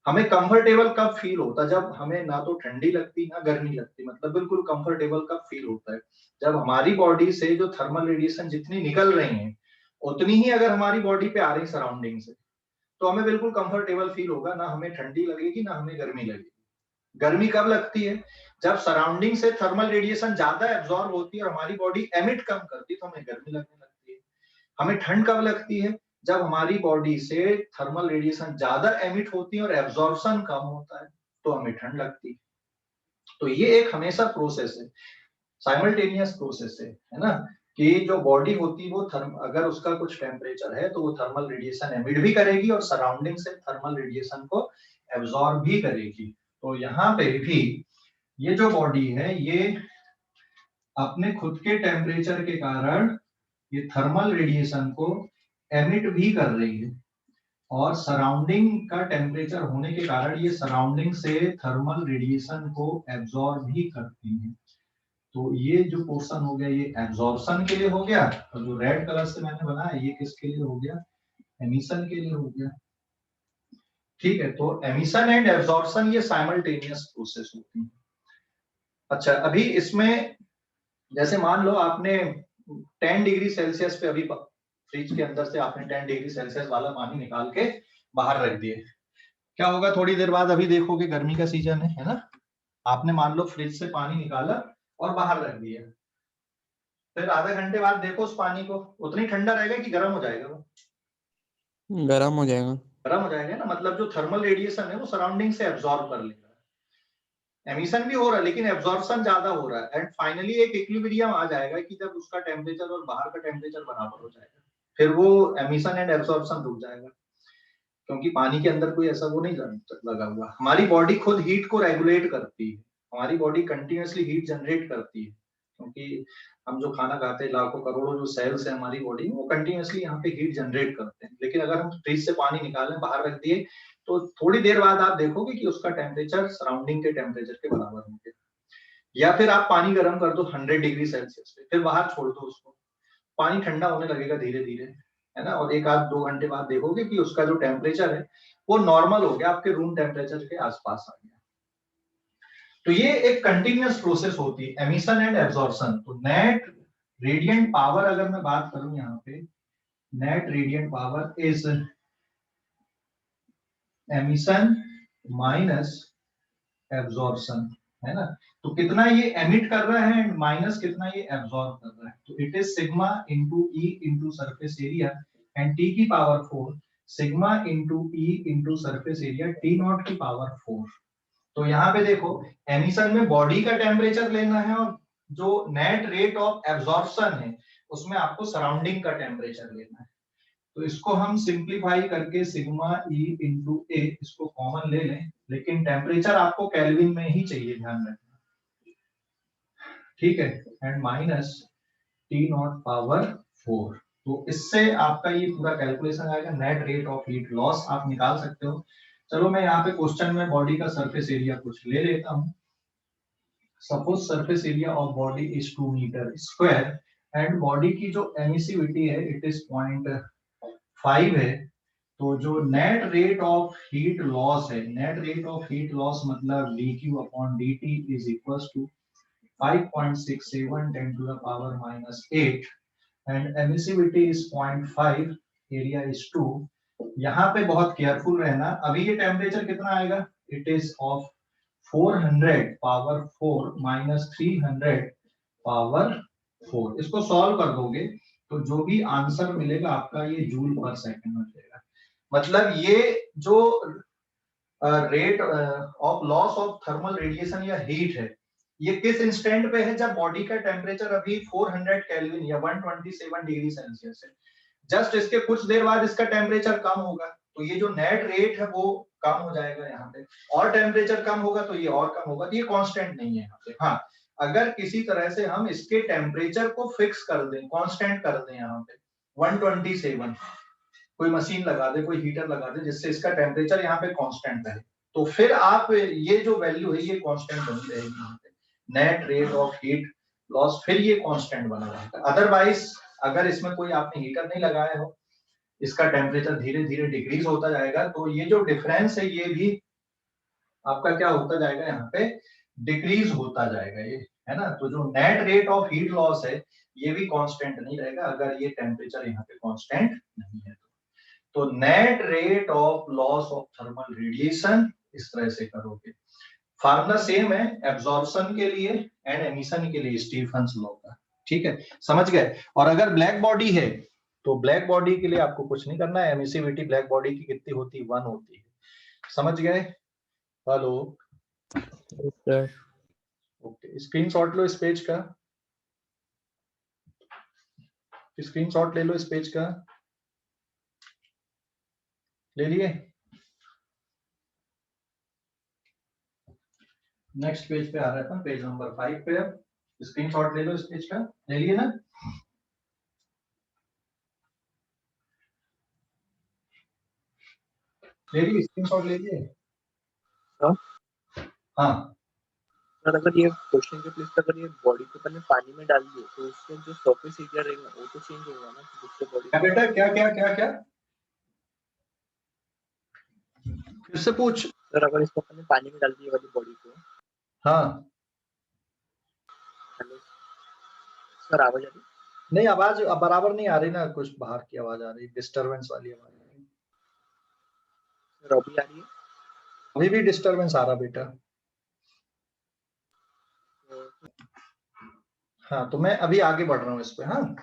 हमें कंफर्टेबल कब फील होता है, जब हमें ना तो ठंडी लगती ना गर्मी लगती, मतलब बिल्कुल कंफर्टेबल कब फील होता है, जब हमारी बॉडी से जो थर्मल रेडिएशन जितनी निकल रही है उतनी ही अगर हमारी बॉडी पे आ रही सराउंडिंग से तो हमें बिल्कुल कंफर्टेबल फील होगा, ना हमें ठंडी लगेगी ना हमें गर्मी लगेगी। गर्मी कब लगती है, जब सराउंडिंग से थर्मल रेडिएशन ज्यादा एब्जॉर्ब होती है और हमारी बॉडी एमिट कम करती है तो हमें गर्मी लगने लगती है। हमें ठंड कब लगती है, जब हमारी बॉडी से थर्मल रेडिएशन ज्यादा एमिट होती है और एब्जॉर्प्शन कम होता है तो हमें ठंड लगती है। तो ये एक हमेशा प्रोसेस है, साइमल्टेनियस प्रोसेस है ना, कि जो बॉडी होती है वो अगर उसका कुछ टेम्परेचर है तो वो थर्मल रेडिएशन एमिट भी करेगी और सराउंडिंग से थर्मल रेडिएशन को एब्जॉर्ब भी करेगी। तो यहाँ पे भी ये जो बॉडी है ये अपने खुद के टेम्परेचर के कारण ये थर्मल रेडिएशन को एमिट भी कर रही है और सराउंडिंग का टेम्परेचर होने के कारण ये सराउंडिंग से थर्मल रेडिएशन को एब्जॉर्ब भी करती है। तो ये जो पोर्शन हो गया ये एब्जॉर्प्शन के लिए हो गया और जो रेड कलर से मैंने बनाया ये किसके लिए हो गया, एमिशन के लिए हो गया। ठीक है, तो एमिशन एंड एब्जॉर्प्शन ये साइमल्टेनियस प्रोसेस होती है। अच्छा, अभी इसमें जैसे मान लो आपने 10 डिग्री सेल्सियस पे अभी फ्रिज के अंदर से आपने 10 डिग्री सेल्सियस वाला पानी निकाल के बाहर रख दिए, क्या होगा थोड़ी देर बाद, अभी देखोगे गर्मी का सीजन है ना, आपने मान लो फ्रिज से पानी निकाला और बाहर रख दिया, फिर आधे घंटे बाद देखो उस पानी को, उतना ही ठंडा रहेगा कि गर्म हो जाएगा, वो गर्म हो जाएगा, गर्म हो जाएगा ना, मतलब जो थर्मल रेडिएशन है वो सराउंडिंग से एब्जॉर्ब कर लेगा, एमिशन भी हो रहा है लेकिन एब्जॉर्प्शन ज्यादा हो रहा है एंड फाइनली एक इक्विलिब्रियम आ जाएगा कि जब उसका टेम्परेचर और बाहर का टेम्परेचर बराबर हो जाएगा, फिर वो एमिशन एंड एब्जॉर्प्शन रुक जाएगा, क्योंकि पानी के अंदर कोई ऐसा वो नहीं लगा हुआ। हमारी बॉडी खुद हीट को रेगुलेट करती है, हमारी बॉडी कंटिन्यूअसली हीट जनरेट करती है, क्योंकि हम जो खाना खाते हैं, लाखों करोड़ों जो सेल्स है हमारी बॉडी में, वो कंटिन्यूअसली यहाँ पे हीट जनरेट करते हैं। लेकिन अगर हम फ्रिज से पानी निकालें, बाहर रख दिए, तो थोड़ी देर बाद आप देखोगे कि उसका टेम्परेचर सराउंडिंग के टेम्परेचर के बराबर होंगे। या फिर आप पानी गर्म कर दो 100 डिग्री सेल्सियस पे, फिर बाहर छोड़ दो उसको, पानी ठंडा होने लगेगा धीरे धीरे, है ना, और 1-2 घंटे बाद देखोगे कि उसका जो टेम्परेचर है वो नॉर्मल हो गया, आपके रूम टेम्परेचर के आसपास आ गया। तो ये एक कंटिन्यूअस प्रोसेस होती है, एमिशन एंड एब्जॉर्प्शन। तो नेट रेडिएंट पावर अगर मैं बात करूं यहाँ पे, net radiant power is emission minus absorption, है ना। तो कितना ये एमिट कर रहा है एंड माइनस कितना ये एब्जॉर्ब कर रहा है। तो it is sigma into E into surface area and T की power 4 sigma into E into surface area T naught की पावर 4। तो यहाँ पे देखो, एमिशन में बॉडी का टेम्परेचर लेना है और जो नेट रेट ऑफ एब्जॉर्प्शन है उसमें आपको सराउंडिंग का टेम्परेचर लेना है। तो इसको हम सिंप्लीफाई करके सिग्मा ई इंटू ए इसको कॉमन ले लें, लेकिन टेम्परेचर आपको केल्विन में ही चाहिए, ध्यान रखना, ठीक है, and minus T naught power 4। तो इससे आपका ये पूरा कैलकुलेशन आएगा, net rate of heat loss आप निकाल सकते हो। चलो मैं यहाँ पे क्वेश्चन में बॉडी का सरफेस एरिया कुछ ले लेता हूँ। Suppose surface area of body is 2 meter square and body की जो एमिसिविटी है इट इज 0.5 है। तो जो net rate of heat loss है, net rate of heat loss मतलब dq upon dt is equals to 5.67 10 to the power minus 8 and emissivity is 0.5, area is 2। यहाँ पे बहुत केयरफुल रहना। अभी ये टेम्परेचर कितना आएगा, it is of 400 power 4 minus 300 power 4। इसको सॉल्व कर दोगे तो जो भी आंसर मिलेगा आपका ये जूल पर सेकंड में मिलेगा। मतलब ये जो rate of loss of thermal radiation या हीट है, ये किस इंस्टेंट पे है, जब बॉडी का टेम्परेचर अभी 400 केल्विन या 127 डिग्री सेल्सियस है। जस्ट इसके कुछ देर बाद इसका टेम्परेचर कम होगा, तो ये जो नेट रेट है वो कम हो जाएगा यहाँ पे, और टेम्परेचर कम होगा तो ये और कम होगा। तो ये कांस्टेंट नहीं है यहाँ पे। हाँ, अगर किसी तरह से हम इसके टेम्परेचर को फिक्स कर दें, कांस्टेंट कर दें यहाँ पे 127, कोई मशीन लगा दे, कोई हीटर लगा दे जिससे इसका टेम्परेचर यहाँ पे कांस्टेंट रहे, तो फिर आप ये जो वैल्यू है ये कांस्टेंट बनी रहेगी यहाँ पे, net rate of heat loss फिर ये कांस्टेंट बना रहेगा। अदरवाइज अगर इसमें कोई आपने हीटर नहीं लगाया हो, इसका टेम्परेचर धीरे धीरे डिक्रीज होता जाएगा, तो ये जो डिफरेंस है ये भी आपका क्या होता जाएगा, यहाँ पे डिक्रीज होता जाएगा ये, है ना। तो जो net rate of heat loss है ये भी कांस्टेंट नहीं रहेगा अगर ये टेम्परेचर यहाँ पे कांस्टेंट नहीं है। तो net rate of loss of thermal radiation इस तरह से करोगे। फार्मूला सेम है एब्जॉर्प्शन के लिए एंड एमिशन के लिए, स्टीफन्स लॉ का, ठीक है, समझ गए। और अगर ब्लैक बॉडी है तो ब्लैक बॉडी के लिए आपको कुछ नहीं करना है, एमिसिविटी ब्लैक बॉडी की कितनी होती है, 1 होती है, समझ गए। हेलो, ओके, स्क्रीनशॉट लो इस पेज का, स्क्रीनशॉट ले लो इस पेज का, ले लिए। नेक्स्ट पेज पे आ रहा था, पेज नंबर 5 पे। अब स्क्रीनशॉट ले लो इस पेज का, ले लिए ना। ले लिए, स्क्रीनशॉट ले लिए। हाँ सर, अगर ये क्वेश्चन के प्लीज, अगर ये बॉडी को पहले पानी में डाल दिए तो उसके जो सरफेस एरिया रहेगा वो तो चेंज होगा ना, जिससे बॉडी क्या बेटा, क्या क्या क्या क्या फिर से पूछ। सर, अगर इसको पहले पानी में डाल दिए वाली बॉडी को। हाँ हेलो सर, आवाज आ रही? नहीं, आवाज बराबर नहीं आ रही ना, कुछ बाहर की आवाज आ रही, डिस्टरबेंस वाली आवाज आ रही। सर अभी आ रही है? अभी भी डिस्टरबेंस आ रहा बेटा। हाँ, तो मैं अभी आगे बढ़ रहा हूँ इस पे। हाँ,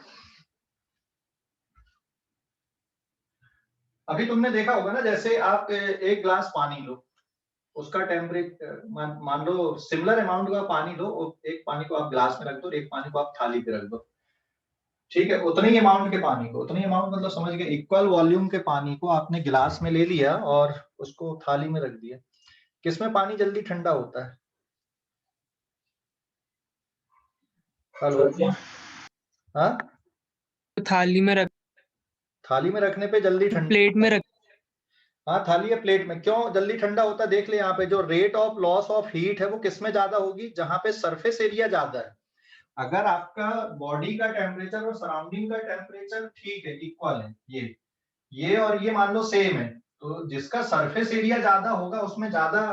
अभी तुमने देखा होगा ना, जैसे आप एक ग्लास पानी लो, उसका टेम्परेचर मान लो सिमिलर अमाउंट का पानी लो, एक पानी को आप ग्लास में रख दो, एक पानी को आप थाली पे रख दो, ठीक है, उतनी ही अमाउंट के पानी को, उतनी अमाउंट मतलब समझ गए, इक्वल वॉल्यूम के पानी को आपने गिलास में ले लिया और उसको थाली में रख दिया। किसमें पानी जल्दी ठंडा होता है, हेलो, हाँ थाली में रख, थाली में रखने पे जल्दी ठंडा, प्लेट में रख, हाँ थाली या प्लेट में क्यों जल्दी ठंडा होता है? देख ले यहाँ पे जो rate of loss of heat है वो किस में ज्यादा होगी? जहां पे सरफेस एरिया ज्यादा है। अगर आपका बॉडी का टेम्परेचर और सराउंडिंग का टेम्परेचर ठीक है, इक्वल है, ये और ये मान लो सेम है, तो जिसका सरफेस एरिया ज्यादा होगा उसमें ज्यादा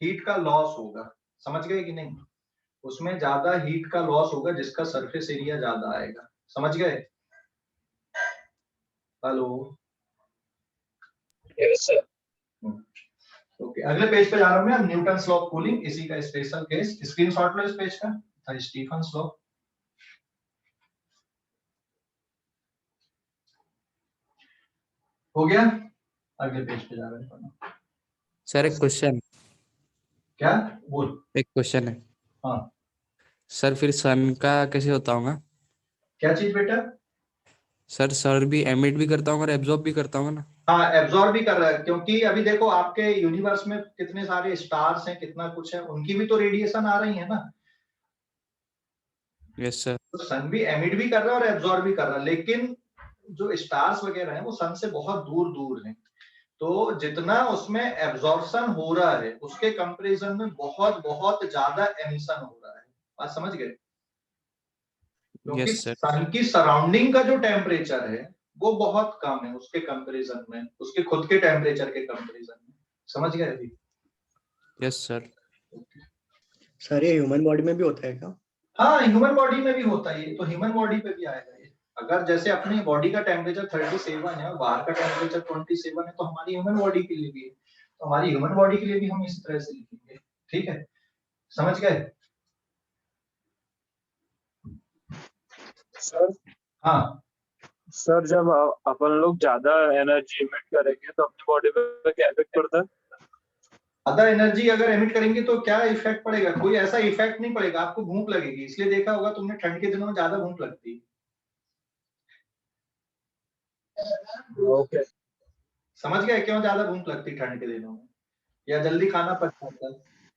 हीट का लॉस होगा। समझ गए कि नहीं? उसमें ज्यादा हीट का लॉस होगा जिसका सरफेस एरिया ज्यादा आएगा। समझ गए? Hello, yes sir. ओके, अगले पेज पे जा रहा हूं मैं, न्यूटन लॉ ऑफ कूलिंग, इसी का स्पेशल केस। स्क्रीनशॉट लो इस पेज का, था स्टीफन लॉ। हो गया? अगले पेज पे जा रहे हैं। सर एक क्वेश्चन, क्या बोल? एक क्वेश्चन है हाँ, सर, फिर सन का कैसे होता होगा? क्या चीज बेटा? सर भी एमिट भी करता होगा और एब्जॉर्ब भी करता होगा ना? हाँ, एब्जॉर्ब भी कर रहा है, क्योंकि अभी देखो आपके यूनिवर्स में कितने सारे स्टार्स हैं, कितना कुछ है, उनकी भी तो रेडिएशन आ रही है ना। Yes sir. तो सन भी एमिट भी कर रहा है और एब्जॉर्ब भी कर रहा है, लेकिन जो स्टार्स वगैरह हैं वो सन से बहुत दूर दूर हैं। तो जितना उसमें एब्जॉर्प्शन हो रहा है उसके कंपैरिजन में बहुत बहुत ज्यादा एमिशन हो रहा है। बात समझ गए? क्योंकि यस सर। सन की सराउंडिंग का जो टेम्परेचर है वो बहुत कम है उसके कंपैरिजन में, उसके खुद के टेम्परेचर के कंपैरिजन में। समझ गए अभी? Yes sir. सर ये ह्यूमन बॉडी में भी होता है क्या? हाँ, ह्यूमन बॉडी में भी होता है, ये तो ह्यूमन बॉडी पे भी आएगा ये। अगर जैसे अपनी बॉडी का टेम्परेचर 37 है और बाहर का टेम्परेचर 27 है, तो हमारी ह्यूमन बॉडी के लिए भी है, तो हमारी ह्यूमन बॉडी के लिए भी हम इस तरह से लिखेंगे। ठीक है, समझ गए? सर हाँ, सर जब अपन लोग ज्यादा एनर्जी इमिट करेंगे तो अपनी बॉडी पे क्या इफेक्ट पड़ता है? ज्यादा एनर्जी अगर एमिट करेंगे तो क्या इफेक्ट पड़ेगा? कोई ऐसा इफेक्ट नहीं पड़ेगा, आपको भूख लगेगी। इसलिए देखा होगा तुमने ठंड के दिनों में ज्यादा भूख लगती है। ओके। समझ गए क्यों ज्यादा भूख लगती है ठंड के दिनों में, या जल्दी खाना पच जाता है?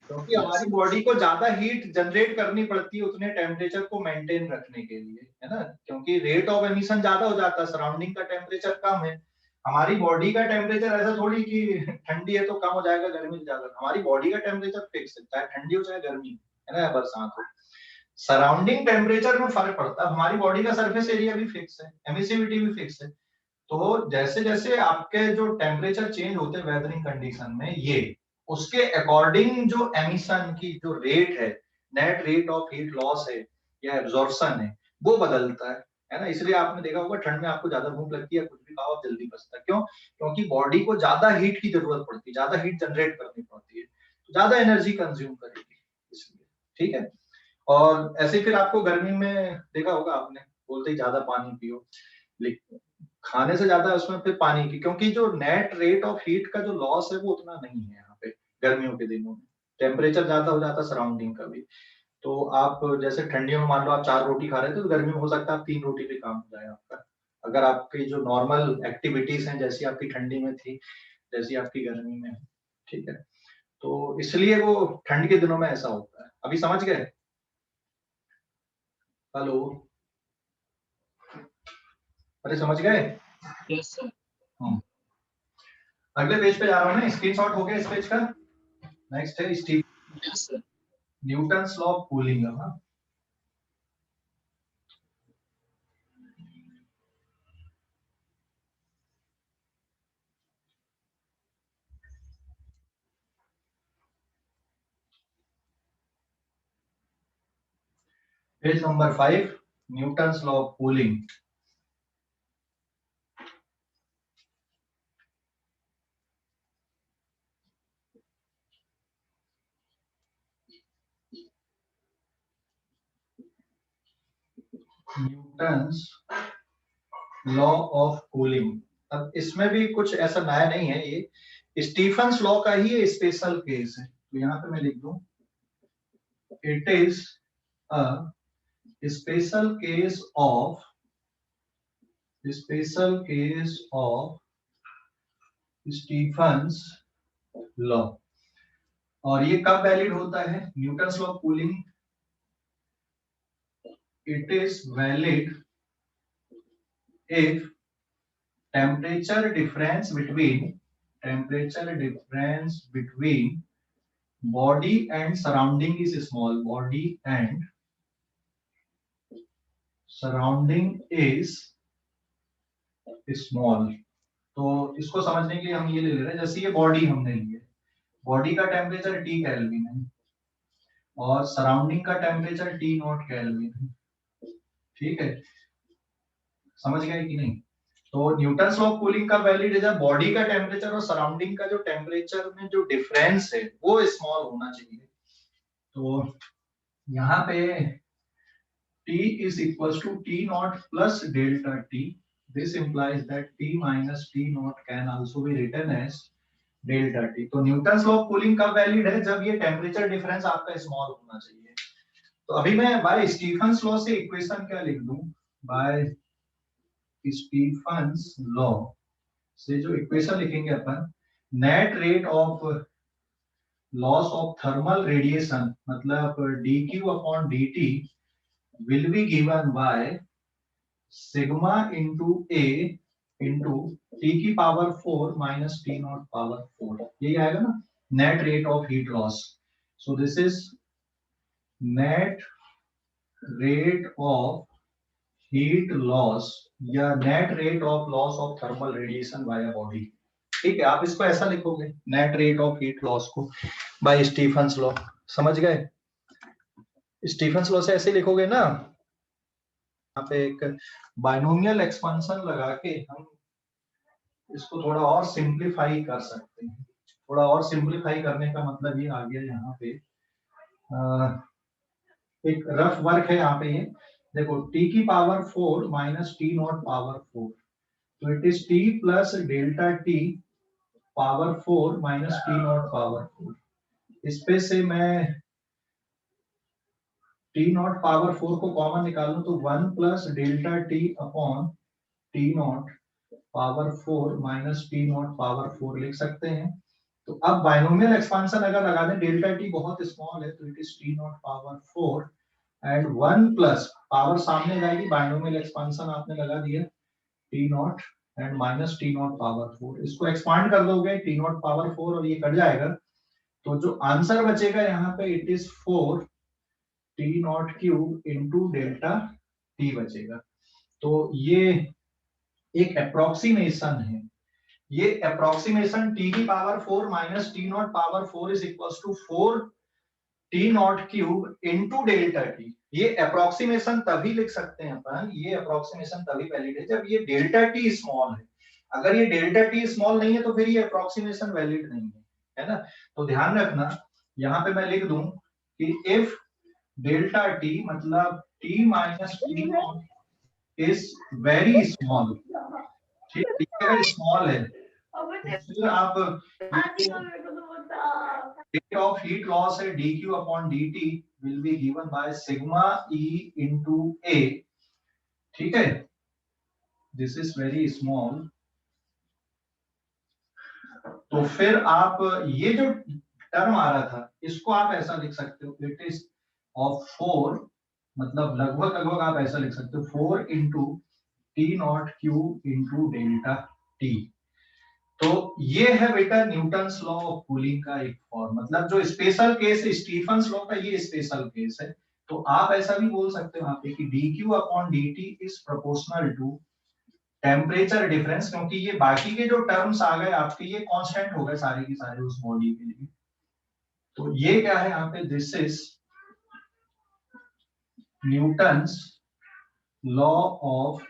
क्योंकि हमारी बॉडी को ज्यादा हीट जनरेट करनी पड़ती है उतने टेम्परेचर को मेंटेन रखने के लिए, है ना? क्योंकि रेट ऑफ एमिशन ज्यादा हो जाता है, सराउंडिंग का टेम्परेचर कम है। हमारी बॉडी का टेम्परेचर ऐसा थोड़ी कि ठंडी है तो कम हो जाएगा, गर्मी ज्यादा। हमारी बॉडी का टेम्परेचर फिक्स है, चाहे ठंडी हो चाहे गर्मी, है ना, या बरसात हो। सराउंडिंग टेम्परेचर में फर्क पड़ता है। हमारी बॉडी का सरफेस एरिया भी फिक्स है, एमिसिविटी भी फिक्स है। तो जैसे जैसे आपके जो टेम्परेचर चेंज होते हैं वेदरिंग कंडीशन में, ये उसके अकॉर्डिंग जो एमिशन की जो रेट है, net rate of heat loss है या एब्जॉर्प्शन है, वो बदलता है ना? इसलिए आपने देखा होगा ठंड में आपको ज्यादा भूख लगती है, कुछ भी खाओ आप जल्दी पचता है। क्यों? क्योंकि बॉडी को ज्यादा हीट की जरूरत पड़ती है, ज्यादा हीट जनरेट करनी पड़ती है, तो ज्यादा एनर्जी कंज्यूम करेगी इसलिए। ठीक है? और ऐसे फिर आपको गर्मी में देखा होगा आपने, बोलते ही ज्यादा पानी पियो, लेकिन खाने से ज्यादा उसमें फिर पानी की, क्योंकि जो नेट रेट ऑफ हीट का जो लॉस है वो उतना नहीं है यहाँ पे गर्मियों के दिनों में। टेम्परेचर ज्यादा हो जाता है सराउंडिंग का भी। तो आप जैसे ठंडियों में मान लो आप 4 रोटी खा रहे थे, तो गर्मी में हो सकता है आप 3 रोटी पे काम हो जाए आपका, अगर आपकी जो नॉर्मल एक्टिविटीज हैं जैसी आपकी ठंडी में थी, जैसी आपकी गर्मी में है। ठीक है? तो इसलिए वो ठंड के दिनों में ऐसा होता है। अभी समझ गए? हेलो, अरे समझ गए? Yes sir. अगले पेज पे जा रहा हूँ मैं, स्क्रीनशॉट हो गया इस पेज का। नेक्स्ट है Steve yes sir. Newton's law of cooling. हाँ, page number 5, Newton's law of cooling. Newton's law of cooling. अब इसमें भी कुछ ऐसा नया नहीं है, ये स्टीफन्स लॉ का ही स्पेशल केस है। तो यहाँ पे मैं लिख दूं, it is a special case of Stefan's law. और ये कब वैलिड होता है Newton's law of cooling? it is valid if temperature difference between body and surrounding is small. Body and surrounding is small. तो इसको समझने के लिए हम ये ले रहे हैं, जैसे ये बॉडी हमने ली है, बॉडी का टेम्परेचर T केल्विन है और सराउंडिंग का टेम्परेचर T नॉट केल्विन है। ठीक है, समझ गए कि नहीं? तो न्यूटन लॉ ऑफ कूलिंग का वैलिड है जब बॉडी का टेम्परेचर और सराउंडिंग का जो टेम्परेचर में जो डिफरेंस है वो स्मॉल होना चाहिए। तो यहाँ पे T is equals to T naught plus delta T. This implies that T minus T naught can also be written as delta T. तो न्यूटन लॉ ऑफ कूलिंग कब वैलिड है? जब ये टेम्परेचर डिफरेंस आपका स्मॉल होना चाहिए। तो अभी मैं बाय स्टीफन्स लॉ से इक्वेशन क्या लिख दूं? बाय स्टीफन्स लॉ से जो इक्वेशन लिखेंगे अपन, net rate of loss of thermal radiation मतलब dq upon dt will be given by sigma into a into t की power 4 minus t naught power 4, यही आएगा ना, net rate of heat loss. So this is net rate of heat loss या net rate of loss of thermal radiation by a body. ठीक है, आप इसको ऐसा लिखोगे, net rate of heat loss को बाय स्टीफन्स लॉ। समझ गए? स्टीफन्स लॉ से ऐसे लिखोगे ना, यहाँ पे एक बाइनोमियल एक्सपेंशन लगा के हम इसको थोड़ा और सिंप्लीफाई कर सकते हैं। थोड़ा और सिंप्लीफाई करने का मतलब ये आ गया, यहाँ पे एक रफ वर्क है यहाँ पे, ये देखो t की power 4 minus t naught power 4, तो it is t plus delta t power 4 minus t naught power 4। इस पे से मैं t नॉट पावर 4 को कॉमन निकालूं तो 1 plus delta t upon t naught power 4 minus t naught power 4 लिख सकते हैं। तो अब बाइनोमियल एक्सपेंशन अगर लगा दें, डेल्टा t बहुत स्मॉल है तो it is t naught power 4 and 1 plus power सामने जाएगी, बाइनोमियल एक्सपेंशन आपने लगा दिया t not and minus t naught power 4। इसको एक्सपांड कर दोगे t नॉट पावर 4 और ये कट जाएगा, तो जो आंसर बचेगा यहाँ पे it is 4 t naught cube into delta t बचेगा। तो ये एक अप्रोक्सीमेशन है, ये अप्रोक्सीमेशन t की power 4 minus t naught power 4 is equals to 4 t naught cube into delta t। ये अप्रोक्सीमेशन तभी लिख सकते हैं अपन, ये अप्रोक्सीमेशन तभी वैलिड है जब ये डेल्टा t स्मॉल है। अगर ये डेल्टा t स्मॉल नहीं है तो फिर ये अप्रोक्सीमेशन वैलिड नहीं है ना। तो ध्यान रखना, यहाँ पे मैं लिख दूं कि इफ डेल्टा t मतलब t minus t not is very small, ठीक है, स्मॉल है, फिर आप रेट ऑफ हीट लॉस है dq upon dt will be given by sigma e into a। ठीक है, दिस इज वेरी स्मॉल। तो फिर आप ये जो टर्म आ रहा था इसको आप ऐसा लिख सकते हो, इट इज ऑफ 4 मतलब लगभग लगभग आप ऐसा लिख सकते हो 4 into T not cube into delta T. तो ये है बेटा न्यूटन्स लॉ ऑफ कूलिंग का एक फॉर्म, मतलब जो स्पेशल केस है स्टीफन्स लॉ का, ये स्पेशल केस है। तो आप ऐसा भी बोल सकते हो यहाँ पे कि dq upon dt is proportional to temperature difference, क्योंकि ये बाकी के जो टर्म्स आ गए आपके ये कांस्टेंट हो गए सारे के सारे उस बॉडी के लिए। तो ये क्या है यहाँ पे, this is Newton's law of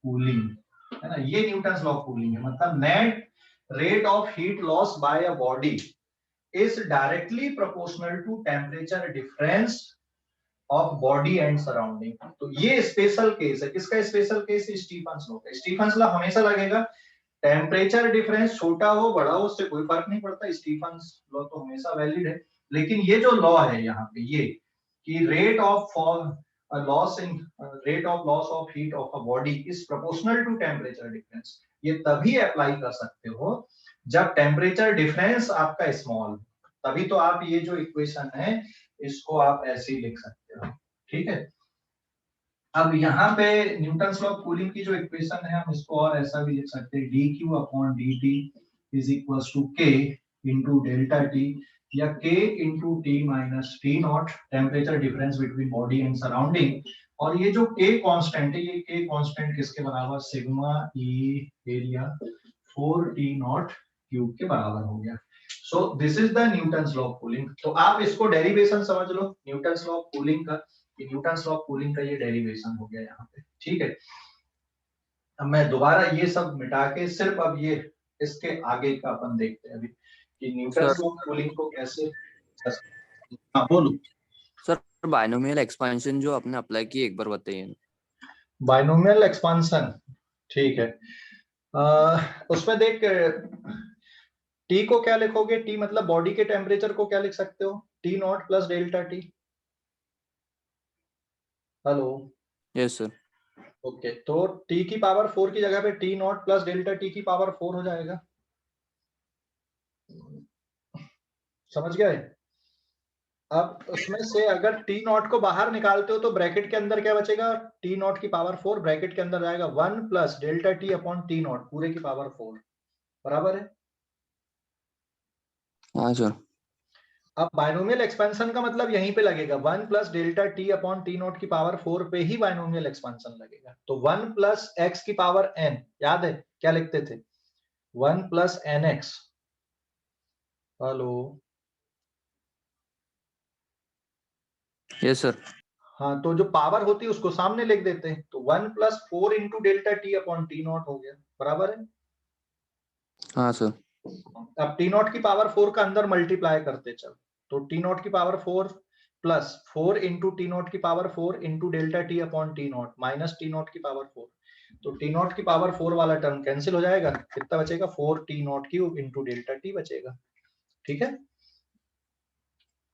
cooling, है ना, ये न्यूटन्स लॉ ऑफ कूलिंग है। मतलब net rate of heat loss by a body is directly proportional to temperature difference of body and surrounding. तो ये स्पेशल केस है, किसका स्पेशल केस? स्टीफन्स लॉ का। स्टीफन्स लॉ हमेशा लगेगा, टेम्परेचर डिफरेंस छोटा हो बड़ा हो उससे कोई फर्क नहीं पड़ता, स्टीफन्स लॉ तो हमेशा वैलिड है। लेकिन ये जो लॉ है यहाँ पे ये कि rate of loss of heat of a body is proportional to temperature difference, ये तभी अप्लाई कर सकते हो जब टेम्परेचर डिफरेंस आपका स्मॉल, तभी तो आप ये जो इक्वेशन है इसको आप ऐसे ही लिख सकते हो। ठीक है, अब यहाँ पे न्यूटन लॉ ऑफ कूलिंग की जो इक्वेशन है हम इसको और ऐसा भी लिख सकते हैं dq upon dt is equal to k into delta T या k into T minus T naught temperature difference between body and surrounding. और ये जो k कांस्टेंट है, ये k कांस्टेंट किसके बराबर, sigma E area 4t not cube के बराबर हो गया। सो this is the Newton law of cooling. तो आप इसको डेरिवेशन समझ लो न्यूटन लॉ ऑफ कूलिंग का, न्यूटन लॉ ऑफ कूलिंग का ये डेरिवेशन हो गया यहाँ पे, ठीक है। अब मैं दोबारा ये सब मिटा के सिर्फ अब ये इसके आगे का अपन देखते हैं अभी कि न्यूटन लॉ ऑफ कूलिंग को कैसे। हाँ बोलो। सर बायनोमियल एक्सपेंशन जो आपने अप्लाई की एक बार बताइए। बायनोमियल एक्सपांशन, ठीक है। उसमें देख टी को क्या लिखोगे, टी मतलब बॉडी के टेम्परेचर को क्या लिख सकते हो, T not plus delta T. Hello. Yes sir. Okay तो टी की पावर 4 की जगह पे T not plus delta T की पावर 4 हो जाएगा, समझ गए। अब उसमें से अगर टी नॉट को बाहर निकालते हो तो ब्रैकेट के अंदर क्या बचेगा, टी नॉट की पावर 4 ब्रैकेट के अंदर जाएगा 1 plus delta T upon T not पूरे की पावर 4 बराबर है। हाँ सर। अब बायनोमियल एक्सपेंशन का मतलब यहीं पे लगेगा 1 plus delta T upon T naught की पावर 4 पे ही बायनोमियल एक्सपेंशन लगेगा। तो 1 प्लस एक्स की पावर n, याद है क्या लिखते थे, 1 plus N X. Hello. Yes sir. हाँ तो जो पावर होती है उसको सामने लिख देते हैं, तो 1 plus 4 into delta T upon T not हो गया, बराबर है। हाँ सर। अब टी नॉट की पावर 4 का अंदर मल्टीप्लाई करते चल, तो टी नॉट की power 4 plus 4 into T naught की power 4 into delta T upon T naught minus T naught की पावर 4। तो टी नॉट की पावर 4 वाला टर्म कैंसिल हो जाएगा, कितना बचेगा, 4 T not cube into delta T बचेगा, ठीक है।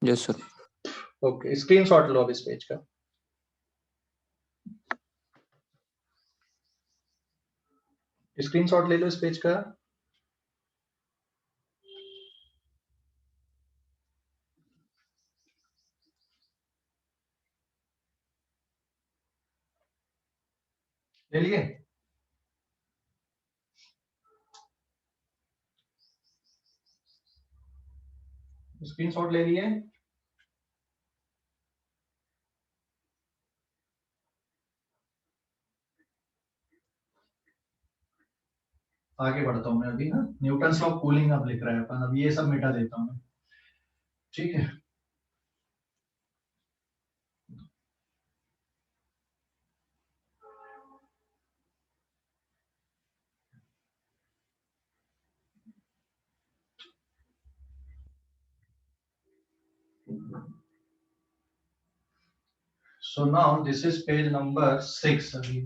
Yes sir. ओके स्क्रीनशॉट लो अब इस पेज का, स्क्रीनशॉट ले लो इस पेज का। ले लिए, स्क्रीनशॉट ले लिए। आगे बढ़ता हूं मैं अभी ना, न्यूटन लॉ ऑफ कूलिंग अब लिख रहे हैं अपन, अब ये सब मिटा देता हूं, ठीक है। So now this is page number 6 अभी।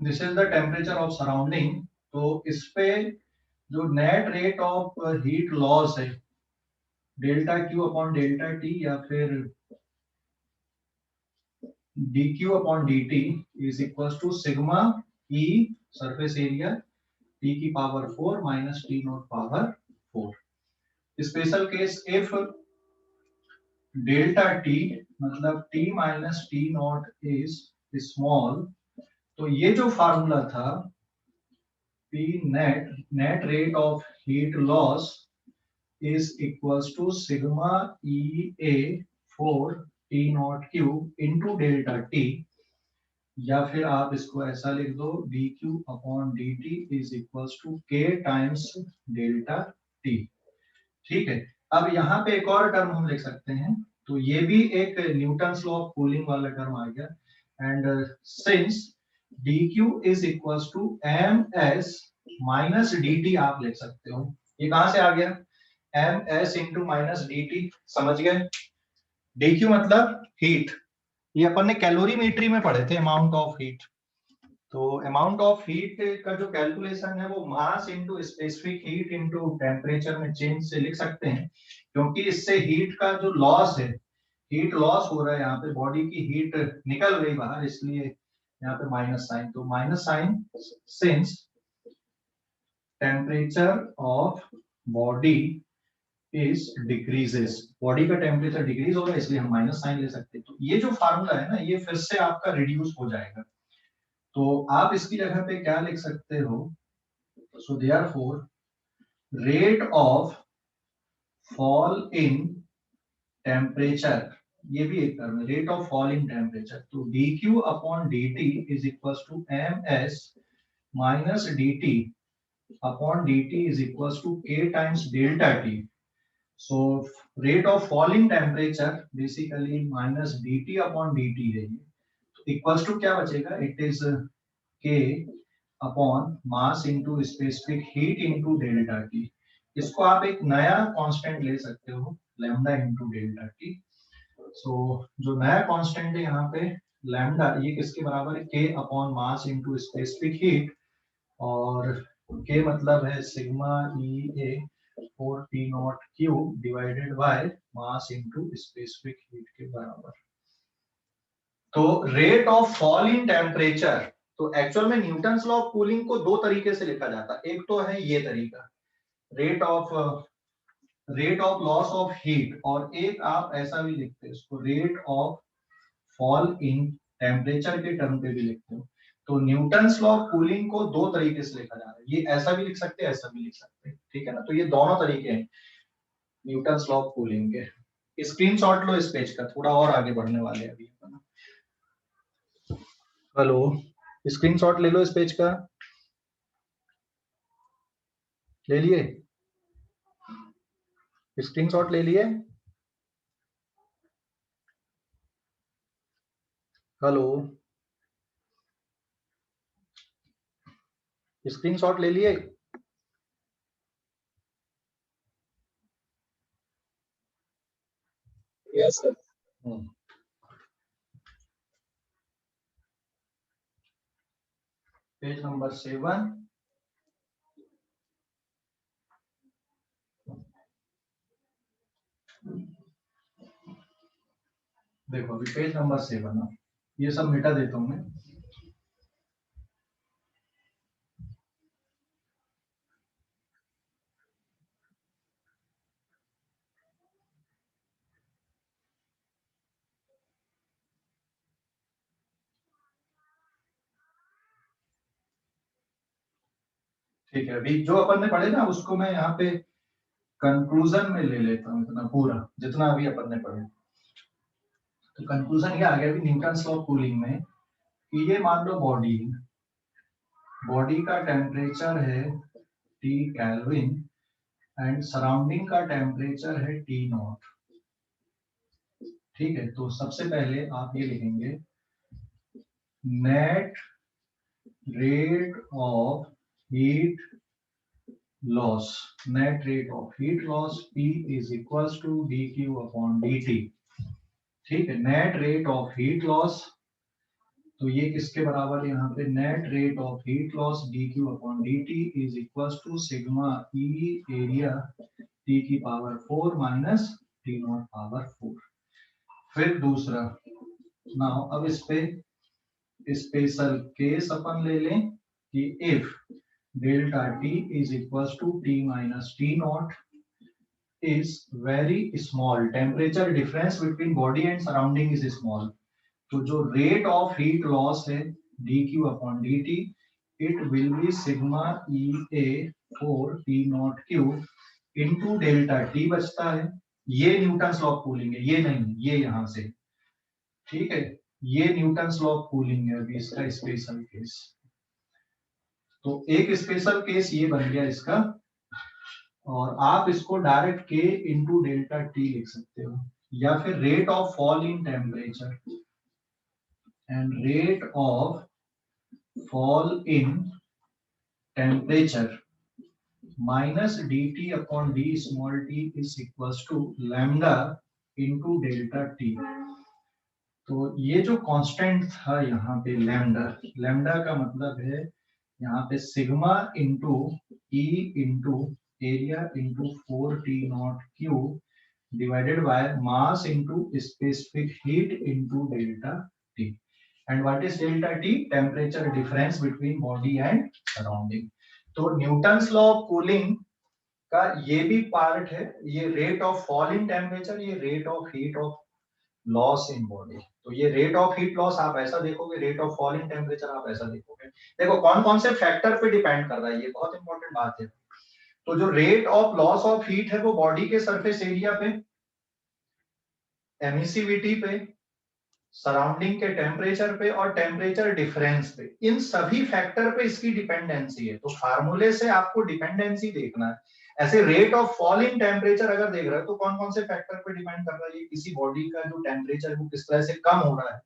This is the temperature of surrounding। तो इस पे जो net rate of heat loss है delta Q upon delta T या फिर D Q upon D T is equal to sigma E surface area T की power 4 minus T naught power 4। Special case if delta T मतलब T minus T naught is small, तो ये जो formula था P net rate of heat loss is equals to sigma EA 4 T naught cube into delta T, या फिर आप इसको ऐसा लिख दो dq upon dt is equals to k times delta T, ठीक है। अब यहाँ पे एक और टर्म हम लिख सकते हैं, तो ये भी एक न्यूटन लॉ ऑफ कूलिंग वाला टर्म आ गया, and since dq is equals to ms minus dt आप लिख सकते हो। ये कहां से आ गया, ms इंटू माइनस dt, समझ गए। dq मतलब हीट, ये अपन ने कैलोरीमेट्री में पढ़े थे, अमाउंट ऑफ हीट। तो अमाउंट ऑफ हीट का जो कैलकुलेशन है वो मास into specific heat into temperature में चेंज से लिख सकते हैं, क्योंकि इससे हीट का जो लॉस है, हीट लॉस हो रहा है, यहाँ पे बॉडी की हीट निकल गई बाहर, इसलिए यहाँ पे माइनस साइन। तो minus sign since temperature of body is decreases, body का टेम्परेचर डिक्रीज होगा इसलिए हम माइनस साइन ले सकते हैं। तो ये जो फार्मूला है ना ये फिर से आपका रिड्यूस हो जाएगा, तो आप इसकी जगह पे क्या लिख सकते हो, so therefore rate of fall in temperature, ये भी एक टर्म है, rate of fall in temperature, तो dq upon dt is equals to ms minus dt upon dt is equals to k times delta t। So rate of falling temperature basically minus dt upon dt है, तो equals to क्या बचेगा, it is k upon mass into specific heat into delta t। इसको आप एक नया constant ले सकते हो लैम्डा इनटू डेल्टा t। सो जो नया कांस्टेंट है यहाँ पे लैम्डा, ये किसके बराबर है, k upon mass into specific heat, और k मतलब है sigma EA 4P not cube divided by mass into specific heat के बराबर। तो rate of fall in temperature, तो एक्चुअल में न्यूटन्स लॉ ऑफ कूलिंग को दो तरीके से लिखा जाता है, एक तो है ये तरीका rate of loss of heat, और एक आप ऐसा भी लिखते हैं इसको rate of fall in temperature के टर्म पे भी लिखते हो। तो न्यूटन्स लॉ ऑफ कूलिंग को दो तरीके से लिखा जा रहा है, ये ऐसा भी लिख सकते हैं ऐसा भी लिख सकते हैं, ठीक है ना। तो ये दोनों तरीके हैं न्यूटन्स लॉ ऑफ कूलिंग के। स्क्रीनशॉट लो इस पेज का, थोड़ा और आगे बढ़ने वाले हैं अभी। हेलो, स्क्रीनशॉट ले लो इस पेज का, ले लिए स्क्रीनशॉट ले लिए? हेलो, स्क्रीनशॉट ले लिए? Yes sir. पेज नंबर 7, देखो अभी पेज नंबर 7, ये सब मिटा देता हूं मैं। ठीक है, अभी जो अपन ने पढ़े ना उसको मैं यहाँ पे कंक्लूजन में ले लेता हूँ, इतना पूरा जितना अभी अपन ने पढ़े। तो कंक्लूजन ये आ गया न्यूटन्स लॉ ऑफ कूलिंग में कि ये मान लो बॉडी का टेम्परेचर है T केल्विन एंड सराउंडिंग का टेम्परेचर है T नॉट, ठीक है। तो सबसे पहले आप ये लिखेंगे net rate of heat loss, net rate of heat loss P is equals to dq upon dt, ठीक है। Net rate of heat loss, तो ये किसके बराबर है यहाँ पे, net rate of heat loss dq upon dt is equals to sigma E area T की power 4 minus T naught power 4। फिर दूसरा, नाउ अब इस पे स्पेशल केस अपन ले लें कि if delta T is equals to T minus T naught is very small, temperature difference between body and surrounding is small, तो जो रेट ऑफ हीट लॉस है dq upon dt it will be sigma EA 4T not cube into delta T बचता है। ये Newton's law of cooling है, ये नहीं, ये यहां से, ठीक है। ये न्यूटन्स लॉ ऑफ कूलिंग है अभी इसका स्पेशल केस। तो एक स्पेशल केस ये बन गया इसका, और आप इसको direct k into delta T लिख सकते हो, या फिर rate of fall in temperature and rate of fall in temperature minus dt upon d small t is equals to lambda into delta t। तो ये जो कांस्टेंट था यहाँ पे लैम्डा, लैम्डा का मतलब है यहाँ पे sigma into E into area into 4T not cube divided by mass into specific heat into delta T। And what is delta T? Temperature difference between body and surrounding. तो Newton's law of cooling का ये भी part है, ये rate of fall in temperature, ये rate of heat of loss in body. तो ये rate of heat loss आप ऐसा देखोगे, rate of fall in temperature आप ऐसा देखोगे। देखो कौन कौन से फैक्टर पे डिपेंड कर रहा है, ये बहुत इंपॉर्टेंट बात है। तो जो rate of loss of heat है वो बॉडी के सरफेस एरिया पे, एमिसिविटी पे, सराउंडिंग के टेम्परेचर पे और टेम्परेचर डिफरेंस पे, इन सभी फैक्टर पे इसकी डिपेंडेंसी है। तो फार्मूले से आपको डिपेंडेंसी देखना है। ऐसे rate of fall in temperature अगर देख रहे हो तो कौन कौन से फैक्टर पे डिपेंड कर रहा है, ये किसी बॉडी का जो टेम्परेचर है वो किस तरह से कम हो रहा है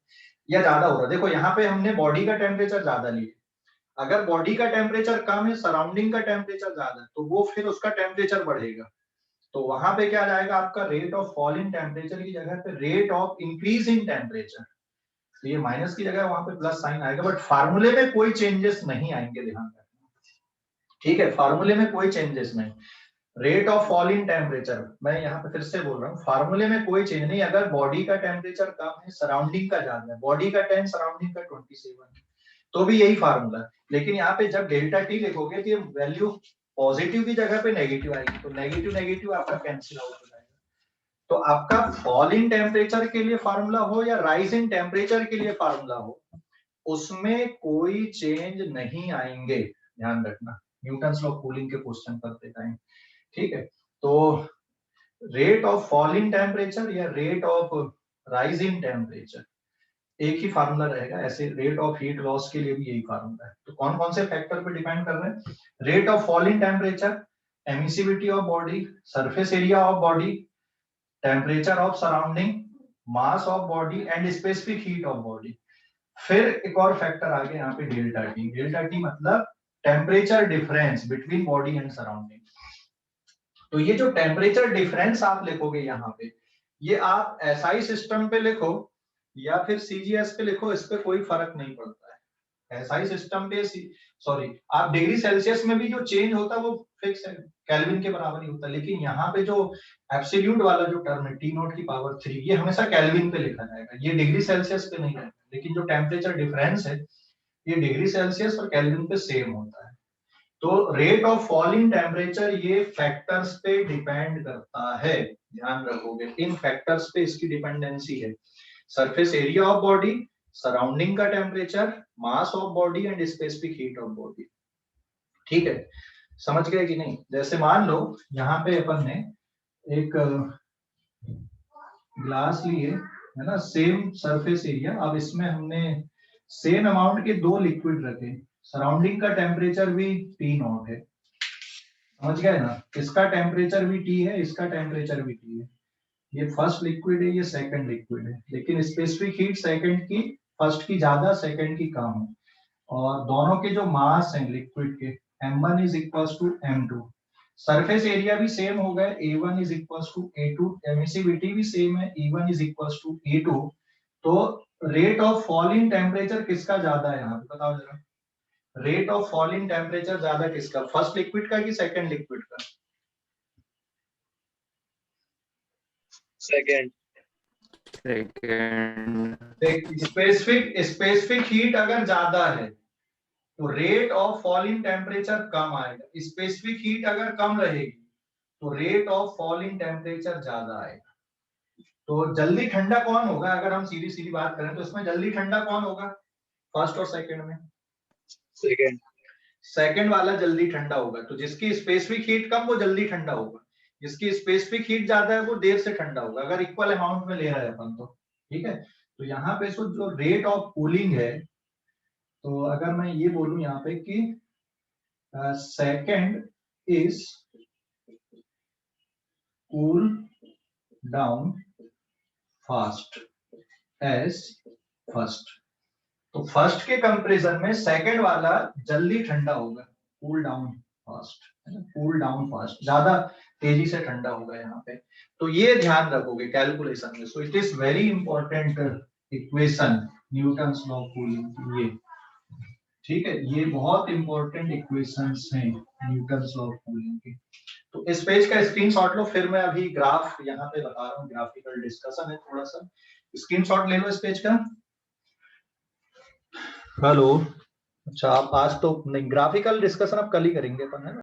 या ज्यादा हो रहा है। देखो यहाँ पे हमने बॉडी का टेम्परेचर ज्यादा लिया, अगर बॉडी का टेम्परेचर कम है, सराउंडिंग का टेम्परेचर ज्यादा है, तो वो फिर उसका टेम्परेचर बढ़ेगा। तो वहां पे क्या जाएगा आपका, rate of fall in temperature की जगह पे rate of increase in temperature. तो ये माइनस की जगह वहां पे प्लस साइन आएगा, बट फार्मूले में कोई चेंजेस नहीं आएंगे, ध्यान रखना, ठीक है। फार्मूले में कोई चेंजेस नहीं। Rate of fall in temperature, मैं यहाँ पे फिर से बोल रहा हूँ, फार्मूले में कोई चेंज नहीं। अगर बॉडी का टेम्परेचर कम है, सराउंडिंग का ज्यादा है, बॉडी का 10 सराउंडिंग का 27 तो भी यही फार्मूला है। लेकिन यहाँ पे जब डेल्टा टी लिखोगे तो ये वैल्यू पॉजिटिव की जगह पे नेगेटिव आएगी, तो नेगेटिव नेगेटिव आपका कैंसिल आउट हो जाएगा। तो आपका फॉल इन टेम्परेचर के लिए फार्मूला हो या राइज इन टेम्परेचर के लिए फार्मूला हो, उसमें कोई चेंज नहीं आएंगे, ध्यान रखना, न्यूटन्स लॉ ऑफ कूलिंग के क्वेश्चन करते टाइम, ठीक है। तो rate of fall in temperature या rate of rise in temperature एक ही फार्मूला रहेगा। ऐसे रेट ऑफ हीट लॉस के लिए भी यही फार्मूला है। तो कौन कौन से फैक्टर पे डिपेंड कर रहे हैं, rate of fall in temperature, emissivity of body, surface area of body, temperature of surrounding, mass of body and specific heat of body. फिर एक और फैक्टर आ गया यहाँ पे डेल्टा टी। डेल्टा टी मतलब temperature difference between body and surrounding. तो ये जो टेम्परेचर डिफरेंस आप लिखोगे यहाँ पे, ये आप एसआई सिस्टम पे लिखो या फिर सीजीएस पे लिखो, इस पे कोई फर्क नहीं पड़ता है। एसआई सिस्टम पे सॉरी आप डिग्री सेल्सियस में भी जो चेंज होता है वो फिक्स है, केल्विन के बराबर ही होता है। लेकिन यहाँ पे जो एब्सोल्यूट वाला जो टर्म है टी नॉट की पावर 3, ये हमेशा केल्विन पे लिखा जाएगा, ये डिग्री सेल्सियस पे नहीं रहेगा। लेकिन जो टेम्परेचर डिफरेंस है ये डिग्री सेल्सियस और केल्विन पे सेम होता है। तो rate of fall in temperature ये फैक्टर्स पे डिपेंड करता है, ध्यान रखोगे, इन फैक्टर्स पे इसकी डिपेंडेंसी है। Surface area of body, surrounding का temperature, mass of body and specific heat of body, ठीक है। समझ गए कि नहीं। जैसे मान लो यहाँ पे अपन ने एक ग्लास लिए है ना, सेम सरफेस एरिया, अब इसमें हमने सेम अमाउंट के 2 लिक्विड रखे, सराउंडिंग का टेम्परेचर भी टी नॉट है, समझ गए ना, इसका टेम्परेचर भी टी है, इसका टेम्परेचर भी टी है। ये फर्स्ट लिक्विड है, ये सेकंड लिक्विड है, लेकिन स्पेसिफिक हीट सेकंड की, फर्स्ट की ज्यादा, सेकंड की कम है। और दोनों के जो मास हैं लिक्विड के, m1 is equals to m2, surface area भी सेम हो गए, a1 is equals to a2, emissivity भी सेम है, e1 is equals to a2। तो rate of fall in temperature किसका ज्यादा है यहाँ पे बताओ जरा, rate of fall in temperature ज्यादा किसका, फर्स्ट लिक्विड का कि सेकंड लिक्विड का? सेकंड। स्पेसिफिक हीट अगर ज्यादा है तो rate of fall in temperature कम आएगा, स्पेसिफिक हीट अगर कम रहेगी तो rate of fall in temperature ज्यादा आएगा। तो जल्दी ठंडा कौन होगा, अगर हम सीधी सीधी बात करें तो इसमें जल्दी ठंडा कौन होगा, फर्स्ट और सेकंड में? सेकंड। सेकंड वाला जल्दी ठंडा होगा। तो जिसकी स्पेसिफिक हीट कम वो जल्दी ठंडा होगा, जिसकी स्पेसिफिक हीट ज्यादा है वो देर से ठंडा होगा, अगर इक्वल अमाउंट में ले रहे हैं अपन तो, ठीक है। तो यहाँ पे जो रेट ऑफ कूलिंग है, तो अगर मैं ये बोलूं यहाँ पे कि second is cool down fast as first, तो फर्स्ट के कंपैरिजन में सेकंड वाला जल्दी ठंडा होगा, cool down fast, cool down fast, ज्यादा तेजी से ठंडा होगा यहाँ पे। तो ये ध्यान रखोगे कैलकुलेशन में। So it is very important equation Newton's law of cooling, ये ठीक है, ये बहुत इंपॉर्टेंट इक्वेशंस हैं न्यूटन्स लॉ ऑफ कूलिंग की। तो इस पेज का स्क्रीनशॉट लो, फिर मैं अभी ग्राफ यहाँ पे बता रहा हूँ, ग्राफिकल डिस्कशन है, थोड़ा सा स्क्रीनशॉट ले लो इस पेज का। हेलो, अच्छा आप आज तो नहीं, ग्राफिकल डिस्कशन अब कल ही करेंगे अपन, है ना।